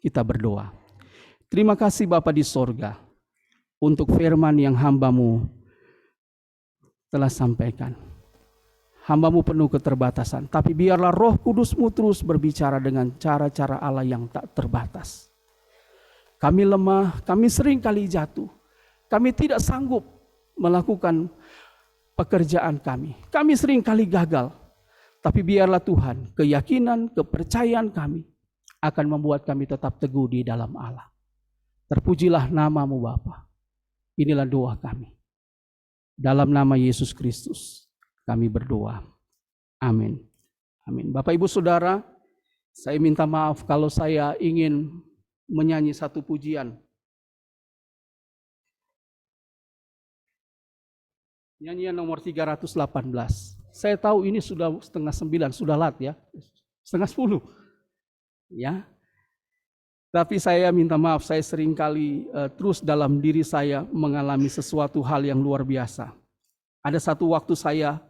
Kita berdoa. Terima kasih Bapa di sorga untuk firman yang hamba-Mu telah sampaikan. Hamba-Mu penuh keterbatasan, tapi biarlah Roh Kudus-Mu terus berbicara dengan cara-cara Allah yang tak terbatas. Kami lemah, kami sering kali jatuh. Kami tidak sanggup melakukan pekerjaan kami. Kami sering kali gagal. Tapi biarlah Tuhan, keyakinan, kepercayaan kami akan membuat kami tetap teguh di dalam Allah. Terpujilah nama-Mu Bapa. Inilah doa kami. Dalam nama Yesus Kristus kami berdoa. Amin. Amin. Bapak Ibu Saudara, saya minta maaf kalau saya ingin menyanyi satu pujian. Nyanyian nomor 318. Saya tahu ini sudah 8:30, sudah lat ya. 9:30. Ya. Tapi saya minta maaf, saya seringkali terus dalam diri saya mengalami sesuatu hal yang luar biasa. Ada satu waktu saya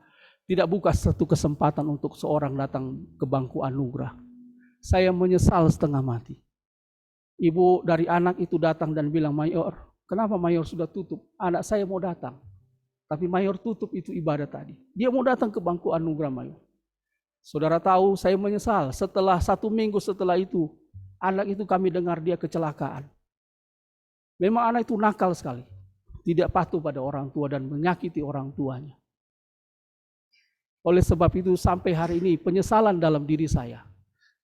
tidak buka satu kesempatan untuk seorang datang ke bangku anugerah. Saya menyesal setengah mati. Ibu dari anak itu datang dan bilang, "Mayor, kenapa Mayor sudah tutup? Anak saya mau datang." Tapi Mayor tutup itu ibadah tadi. Dia mau datang ke bangku anugerah Mayor. Saudara tahu, saya menyesal. Setelah 1 minggu setelah itu, anak itu kami dengar dia kecelakaan. Memang anak itu nakal sekali. Tidak patuh pada orang tua dan menyakiti orang tuanya. Oleh sebab itu sampai hari ini penyesalan dalam diri saya.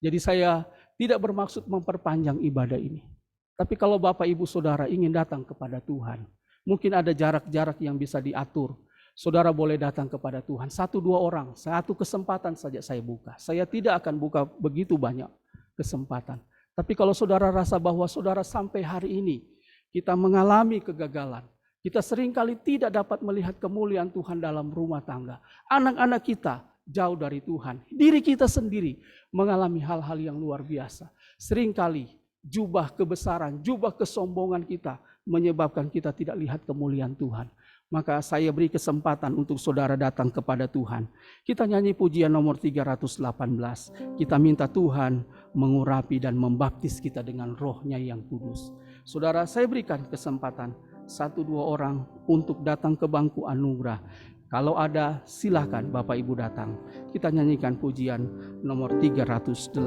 Jadi saya tidak bermaksud memperpanjang ibadah ini. Tapi kalau Bapak Ibu Saudara ingin datang kepada Tuhan, mungkin ada jarak-jarak yang bisa diatur. Saudara boleh datang kepada Tuhan. 1-2 orang, satu kesempatan saja saya buka. Saya tidak akan buka begitu banyak kesempatan. Tapi kalau saudara rasa bahwa saudara sampai hari ini kita mengalami kegagalan. Kita seringkali tidak dapat melihat kemuliaan Tuhan dalam rumah tangga. Anak-anak kita jauh dari Tuhan. Diri kita sendiri mengalami hal-hal yang luar biasa. Seringkali jubah kebesaran, jubah kesombongan kita menyebabkan kita tidak lihat kemuliaan Tuhan. Maka saya beri kesempatan untuk saudara datang kepada Tuhan. Kita nyanyi pujian nomor 318. Kita minta Tuhan mengurapi dan membaptis kita dengan Roh-Nya yang kudus. Saudara, saya berikan kesempatan 1-2 orang untuk datang ke bangku anugerah. Kalau ada silakan Bapak Ibu datang. Kita nyanyikan pujian nomor 318.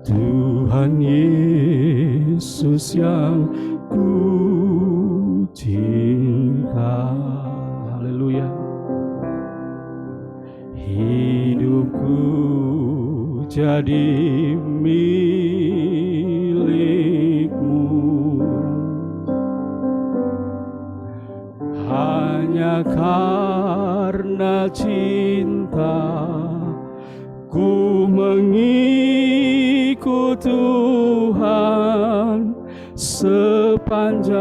Tuhan Yesus yang ku cinta, haleluya. Hidupku jadi milikmu, hanya karena cinta ku mengikut Tuhan sepanjang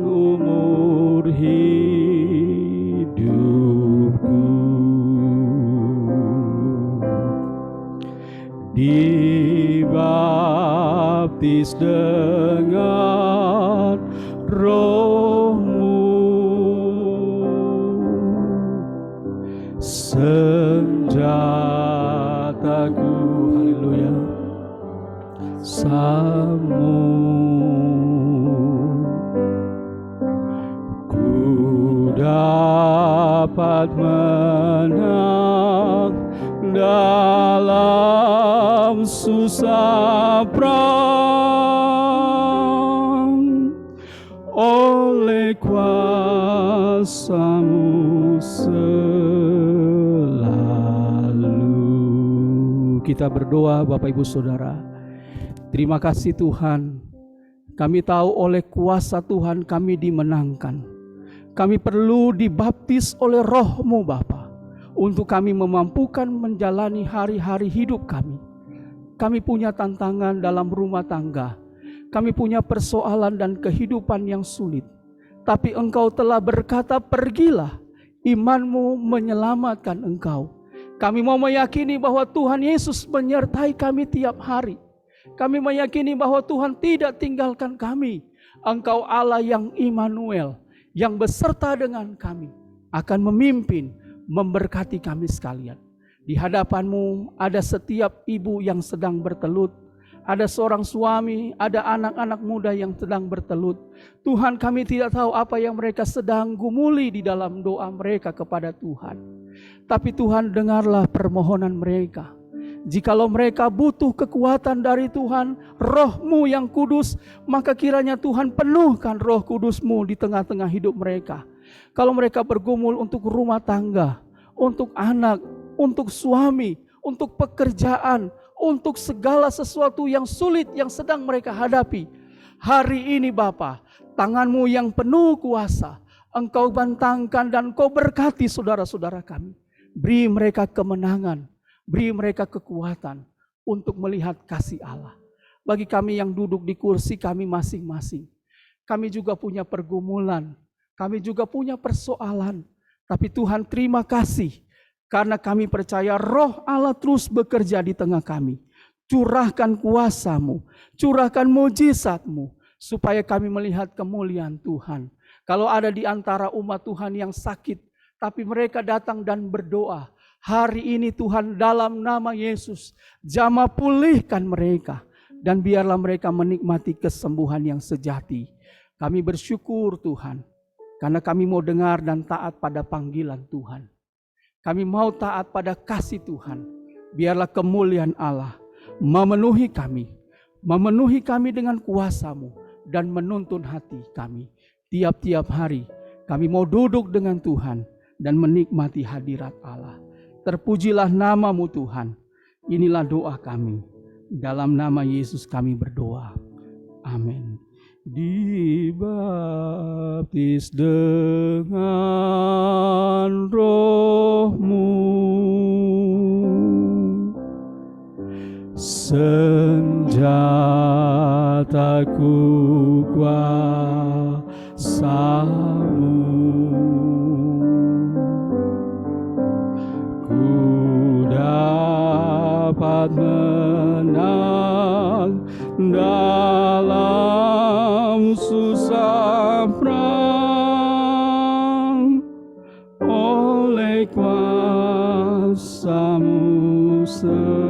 umur hidupku. Dibaptis dengan rohmu, senjataku, haleluya, samu, ku dapat menang dalam susah perang, oleh kuasa-Mu selalu. Kita berdoa Bapak Ibu Saudara. Terima kasih Tuhan. Kami tahu oleh kuasa Tuhan kami dimenangkan. Kami perlu dibaptis oleh Roh-Mu Bapa, untuk kami memampukan menjalani hari-hari hidup kami. Kami punya tantangan dalam rumah tangga. Kami punya persoalan dan kehidupan yang sulit. Tapi Engkau telah berkata, pergilah, imanmu menyelamatkan engkau. Kami mau meyakini bahwa Tuhan Yesus menyertai kami tiap hari. Kami meyakini bahwa Tuhan tidak tinggalkan kami. Engkau Allah yang Immanuel, yang beserta dengan kami, akan memimpin, memberkati kami sekalian. Di hadapan-Mu ada setiap ibu yang sedang bertelut, ada seorang suami, ada anak-anak muda yang sedang bertelut. Tuhan, kami tidak tahu apa yang mereka sedang gumuli di dalam doa mereka kepada Tuhan. Tapi Tuhan, dengarlah permohonan mereka. Jikalau mereka butuh kekuatan dari Tuhan, Roh-Mu yang kudus, maka kiranya Tuhan penuhkan Roh Kudus-Mu di tengah-tengah hidup mereka. Kalau mereka bergumul untuk rumah tangga, untuk anak, untuk suami, untuk pekerjaan, untuk segala sesuatu yang sulit yang sedang mereka hadapi, hari ini Bapa, tangan-Mu yang penuh kuasa, Engkau bantangkan dan Engkau berkati saudara-saudara kami. Beri mereka kemenangan, beri mereka kekuatan untuk melihat kasih Allah. Bagi kami yang duduk di kursi kami masing-masing, kami juga punya pergumulan, kami juga punya persoalan. Tapi Tuhan, terima kasih karena kami percaya Roh Allah terus bekerja di tengah kami. Curahkan kuasa-Mu, curahkan mujizat-Mu, supaya kami melihat kemuliaan Tuhan. Kalau ada di antara umat Tuhan yang sakit, tapi mereka datang dan berdoa, hari ini Tuhan dalam nama Yesus, jamah pulihkan mereka. Dan biarlah mereka menikmati kesembuhan yang sejati. Kami bersyukur Tuhan, karena kami mau dengar dan taat pada panggilan Tuhan. Kami mau taat pada kasih Tuhan. Biarlah kemuliaan Allah memenuhi kami dengan kuasa-Mu dan menuntun hati kami. Tiap-tiap hari kami mau duduk dengan Tuhan dan menikmati hadirat Allah. Terpujilah nama-Mu Tuhan. Inilah doa kami. Dalam nama Yesus kami berdoa. Amin. Dibaptis dengan Roh-Mu, senjataku kuasa-Mu, ku dapat menang dalam susah perang, oleh kuasa-Mu selalu.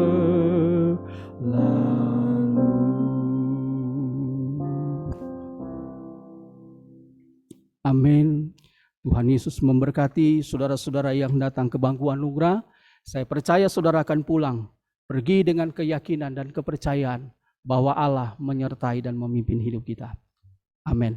Amin. Tuhan Yesus memberkati saudara-saudara yang datang ke bangku anugerah. Saya percaya saudara akan pulang, pergi dengan keyakinan dan kepercayaan bahwa Allah menyertai dan memimpin hidup kita. Amin.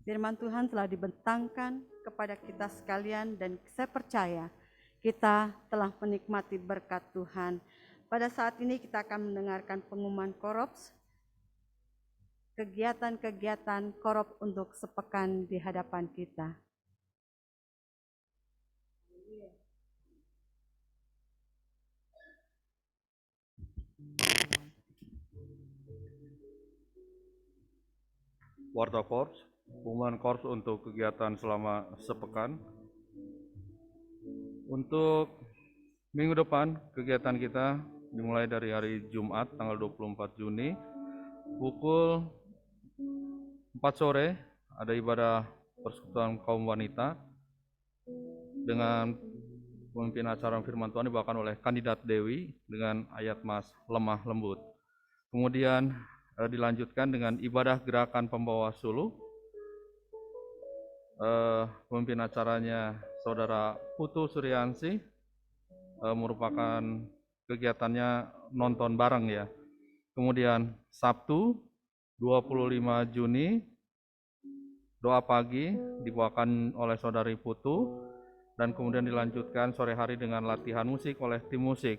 Firman Tuhan telah dibentangkan kepada kita sekalian dan saya percaya kita telah menikmati berkat Tuhan. Pada saat ini kita akan mendengarkan pengumuman Korops, kegiatan-kegiatan Korop untuk sepekan di hadapan kita. Warta Korps, pengumuman Korps untuk kegiatan selama sepekan. Untuk minggu depan, kegiatan kita dimulai dari hari Jumat tanggal 24 Juni, pukul 4 sore ada ibadah persekutuan kaum wanita dengan pemimpin acara firman Tuhan dibawakan oleh kandidat Dewi dengan ayat Mas lemah lembut. Kemudian dilanjutkan dengan ibadah gerakan pembawa suluh. Pemimpin acaranya Saudara Putu Suryansi, merupakan kegiatannya nonton bareng ya. Kemudian Sabtu 25 Juni doa pagi dibawakan oleh Saudari Putu, dan kemudian dilanjutkan sore hari dengan latihan musik oleh tim musik.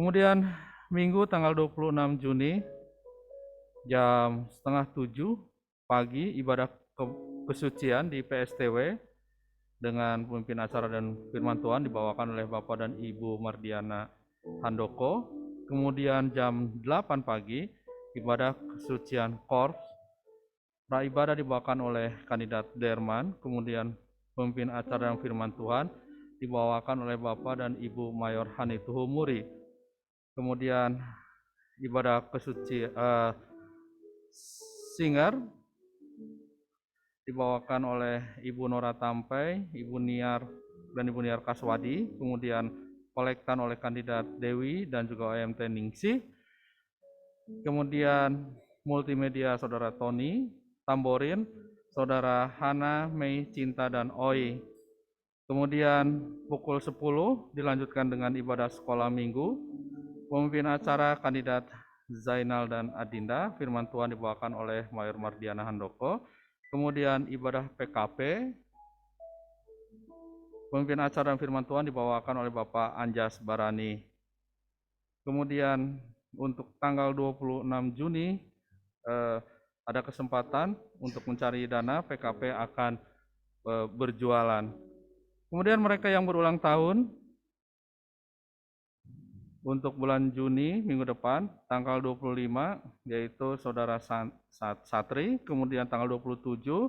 Kemudian Minggu tanggal 26 Juni jam 6:30 pagi ibadah kesucian di PSTW dengan pemimpin acara dan firman Tuhan dibawakan oleh Bapak dan Ibu Mardiana Handoko. Kemudian jam 8 pagi ibadah kesucian Korps. Ibadah dibawakan oleh kandidat Derman, kemudian pemimpin acara dan firman Tuhan dibawakan oleh Bapak dan Ibu Mayor Hanituhu Muri. Kemudian ibadah kesucian Singer dibawakan oleh Ibu Nora Tampai, Ibu Niar dan Ibu Niar Kaswadi, kemudian kolektan oleh kandidat Dewi dan juga OMT Ningsih. Kemudian multimedia Saudara Tony, tamborin Saudara Hana, Mei, Cinta, dan Oi. Kemudian pukul 10 dilanjutkan dengan ibadah sekolah minggu. Pemimpin acara kandidat Zainal dan Adinda, firman Tuhan dibawakan oleh Mayor Mardiana Handoko. Kemudian ibadah PKP. Pemimpin acara dan firman Tuhan dibawakan oleh Bapak Anjas Barani. Kemudian untuk tanggal 26 Juni ada kesempatan untuk mencari dana, PKP akan berjualan. Kemudian mereka yang berulang tahun untuk bulan Juni minggu depan tanggal 25 yaitu Saudara Satri, kemudian tanggal 27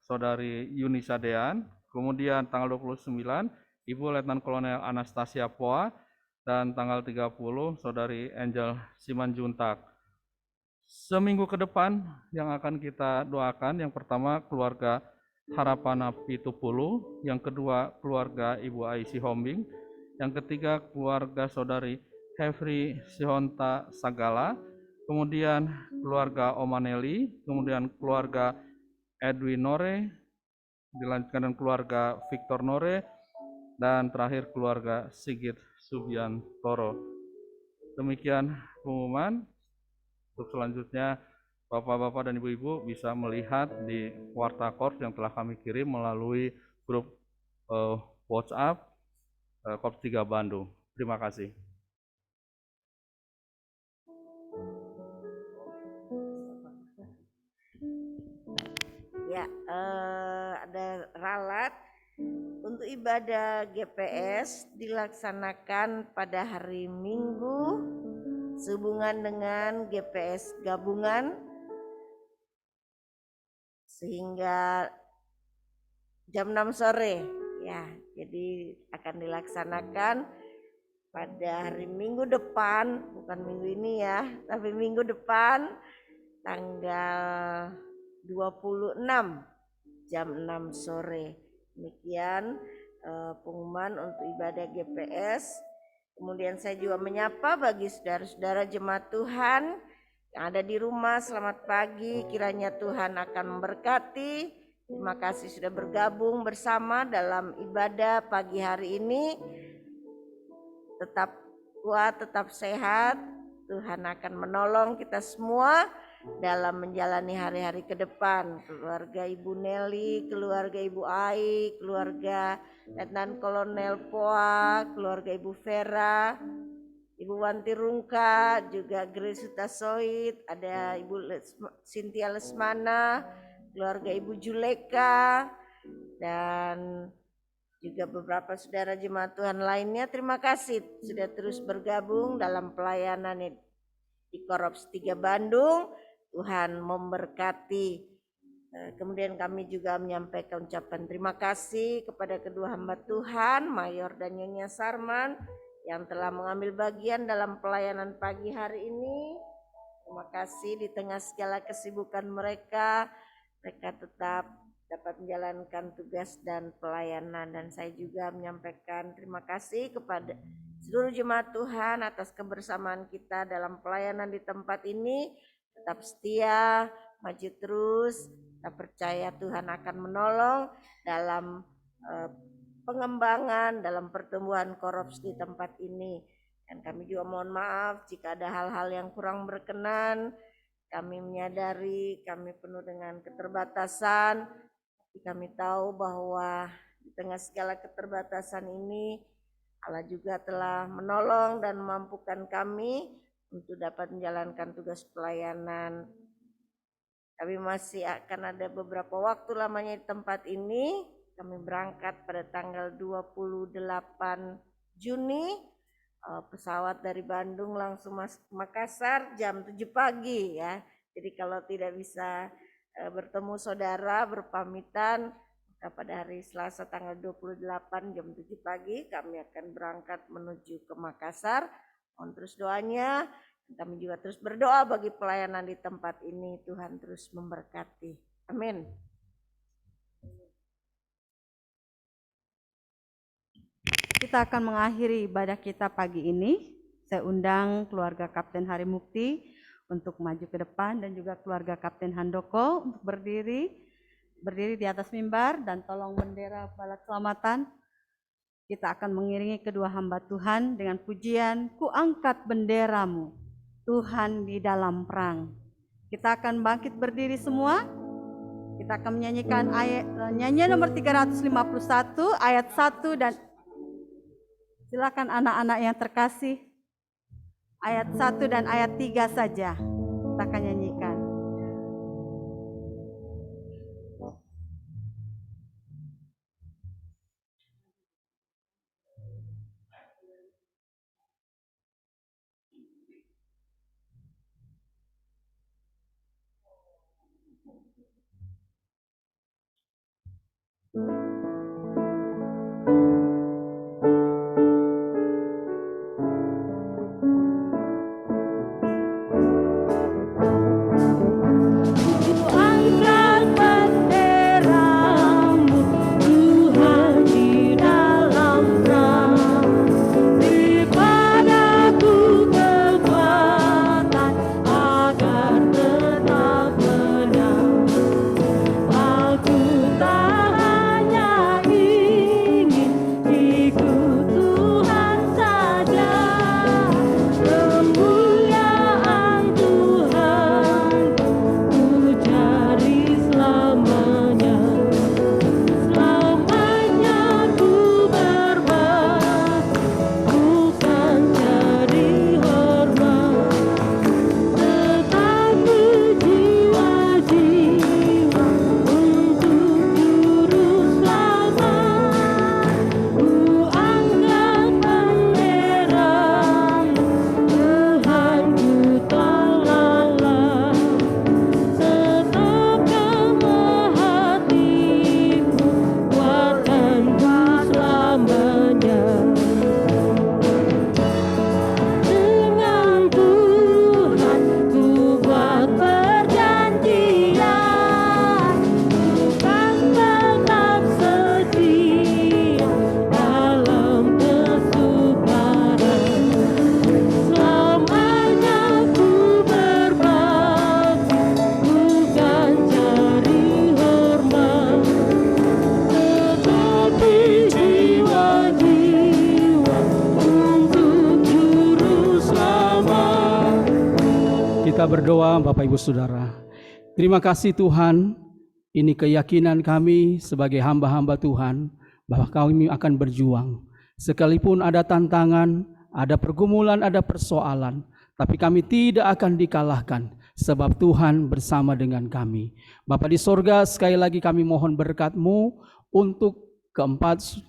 Saudari Yunisa Dean, kemudian tanggal 29 Ibu Letnan Kolonel Anastasia Poa, dan tanggal 30 Saudari Angel Simanjuntak. Seminggu ke depan yang akan kita doakan, yang pertama keluarga Harapana Pitupulu, yang kedua keluarga Ibu Aisy Hombing, yang ketiga keluarga Saudari Hefri Sihonta Sagala, kemudian keluarga Omaneli, kemudian keluarga Edwin Nore, dilanjutkan dengan keluarga Victor Nore, dan terakhir keluarga Sigit Subiantoro. Demikian pengumuman. Untuk selanjutnya, Bapak-Bapak dan Ibu-Ibu bisa melihat di Warta Korps yang telah kami kirim melalui grup WhatsApp Korps 3 Bandung. Terima kasih. Ya, ada ralat untuk ibadah GPS dilaksanakan pada hari Minggu sehubungan dengan GPS gabungan sehingga jam 6 sore ya. Jadi akan dilaksanakan pada hari Minggu depan, bukan minggu ini ya, tapi minggu depan tanggal 26 jam 6 sore. Demikian pengumuman untuk ibadah GPS. Kemudian saya juga menyapa bagi saudara-saudara jemaat Tuhan yang ada di rumah, selamat pagi, kiranya Tuhan akan memberkati. Terima kasih sudah bergabung bersama dalam ibadah pagi hari ini. Tetap kuat, tetap sehat, Tuhan akan menolong kita semua dalam menjalani hari-hari ke depan. Keluarga Ibu Nelly, keluarga Ibu Ai, keluarga Letnan Kolonel Poa, keluarga Ibu Vera, Ibu Wanti Rungka, juga Grace Sutasoid, ada Ibu Cynthia Lesmana, keluarga Ibu Juleka, dan juga beberapa saudara jemaat Tuhan lainnya. Terima kasih sudah terus bergabung dalam pelayanan di Korps 3 Bandung. Tuhan memberkati. Kemudian kami juga menyampaikan ucapan terima kasih kepada kedua hamba Tuhan, Mayor dan Nyonya Sarman, yang telah mengambil bagian dalam pelayanan pagi hari ini. Terima kasih di tengah segala kesibukan mereka tetap dapat menjalankan tugas dan pelayanan. Dan saya juga menyampaikan terima kasih kepada seluruh jemaat Tuhan atas kebersamaan kita dalam pelayanan di tempat ini. Tetap setia, maju terus. Kita percaya Tuhan akan menolong dalam pengembangan, dalam pertumbuhan Korops di tempat ini. Dan kami juga mohon maaf jika ada hal-hal yang kurang berkenan. Kami menyadari kami penuh dengan keterbatasan. Tapi kami tahu bahwa di tengah segala keterbatasan ini, Allah juga telah menolong dan memampukan kami untuk dapat menjalankan tugas pelayanan. Kami masih akan ada beberapa waktu lamanya di tempat ini. Kami berangkat pada tanggal 28 Juni. Pesawat dari Bandung langsung masuk ke Makassar jam 7 pagi ya. Jadi kalau tidak bisa bertemu saudara berpamitan, maka pada hari Selasa tanggal 28 jam 7 pagi kami akan berangkat menuju ke Makassar. Mohon terus doanya. Kami juga terus berdoa bagi pelayanan di tempat ini. Tuhan terus memberkati. Amin. Kita akan mengakhiri ibadah kita pagi ini. Saya undang keluarga Kapten Hari Mukti untuk maju ke depan dan juga keluarga Kapten Handoko untuk berdiri di atas mimbar dan tolong bendera bala keselamatan. Kita akan mengiringi kedua hamba Tuhan dengan pujian Ku angkat benderamu, Tuhan di dalam perang. Kita akan bangkit berdiri semua. Kita akan menyanyikan nyanyian nomor 351 ayat 1 dan silakan anak-anak yang terkasih. Ayat 1 dan ayat 3 saja kita akan nyanyikan. Berdoa Bapak Ibu Saudara. Terima kasih Tuhan, ini keyakinan kami sebagai hamba-hamba Tuhan bahwa kami akan berjuang. Sekalipun ada tantangan, ada pergumulan, ada persoalan, tapi kami tidak akan dikalahkan sebab Tuhan bersama dengan kami. Bapa di sorga, sekali lagi kami mohon berkat-Mu untuk keempat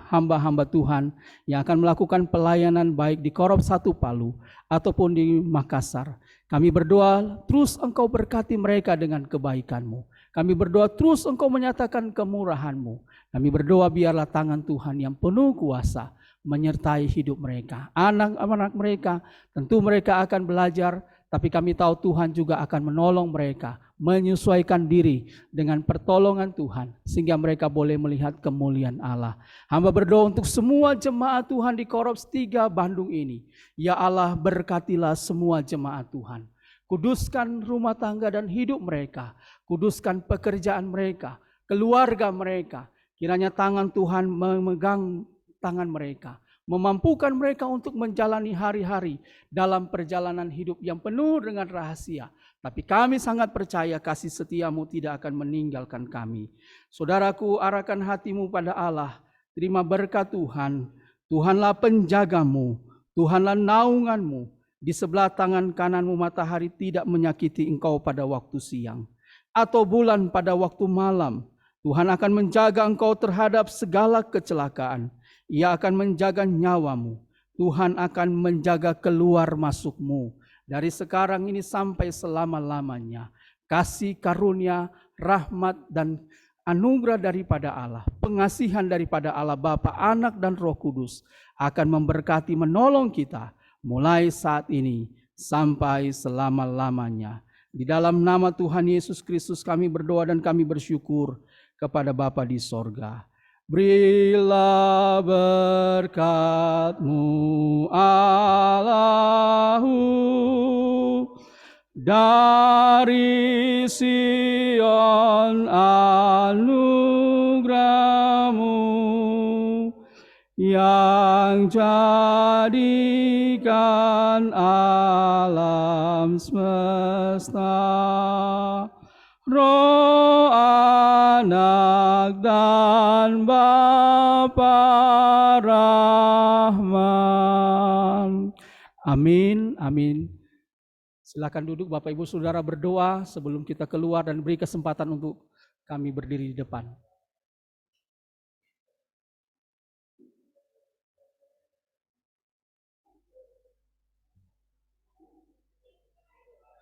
hamba-hamba Tuhan yang akan melakukan pelayanan baik di Korop 1 Palu ataupun di Makassar. Kami berdoa terus Engkau berkati mereka dengan kebaikan-Mu. Kami berdoa terus Engkau menyatakan kemurahan-Mu. Kami berdoa biarlah tangan Tuhan yang penuh kuasa menyertai hidup mereka. Anak-anak mereka, tentu mereka akan belajar, tapi kami tahu Tuhan juga akan menolong mereka, menyesuaikan diri dengan pertolongan Tuhan, sehingga mereka boleh melihat kemuliaan Allah. Hamba berdoa untuk semua jemaat Tuhan di Korops 3 Bandung ini. Ya Allah, berkatilah semua jemaat Tuhan. Kuduskan rumah tangga dan hidup mereka. Kuduskan pekerjaan mereka, keluarga mereka. Kiranya tangan Tuhan memegang tangan mereka, memampukan mereka untuk menjalani hari-hari dalam perjalanan hidup yang penuh dengan rahasia. Tapi kami sangat percaya kasih setiamu tidak akan meninggalkan kami. Saudaraku, arahkan hatimu pada Allah. Terima berkat Tuhan. Tuhanlah penjagamu. Tuhanlah naunganmu. Di sebelah tangan kananmu matahari tidak menyakiti engkau pada waktu siang, atau bulan pada waktu malam. Tuhan akan menjaga engkau terhadap segala kecelakaan. Ia akan menjaga nyawamu. Tuhan akan menjaga keluar masukmu dari sekarang ini sampai selama-lamanya. Kasih karunia, rahmat dan anugerah daripada Allah, pengasihan daripada Allah Bapa, Anak dan Roh Kudus akan memberkati, menolong kita mulai saat ini sampai selama-lamanya. Di dalam nama Tuhan Yesus Kristus kami berdoa dan kami bersyukur kepada Bapa di sorga. Berilah berkat-Mu Allahu dari Sion anugerah-Mu yang jadikan alam semesta. Roh, Anak dan Bapa Rahman. Amin, amin. Silakan duduk Bapak Ibu Saudara berdoa sebelum kita keluar dan beri kesempatan untuk kami berdiri di depan.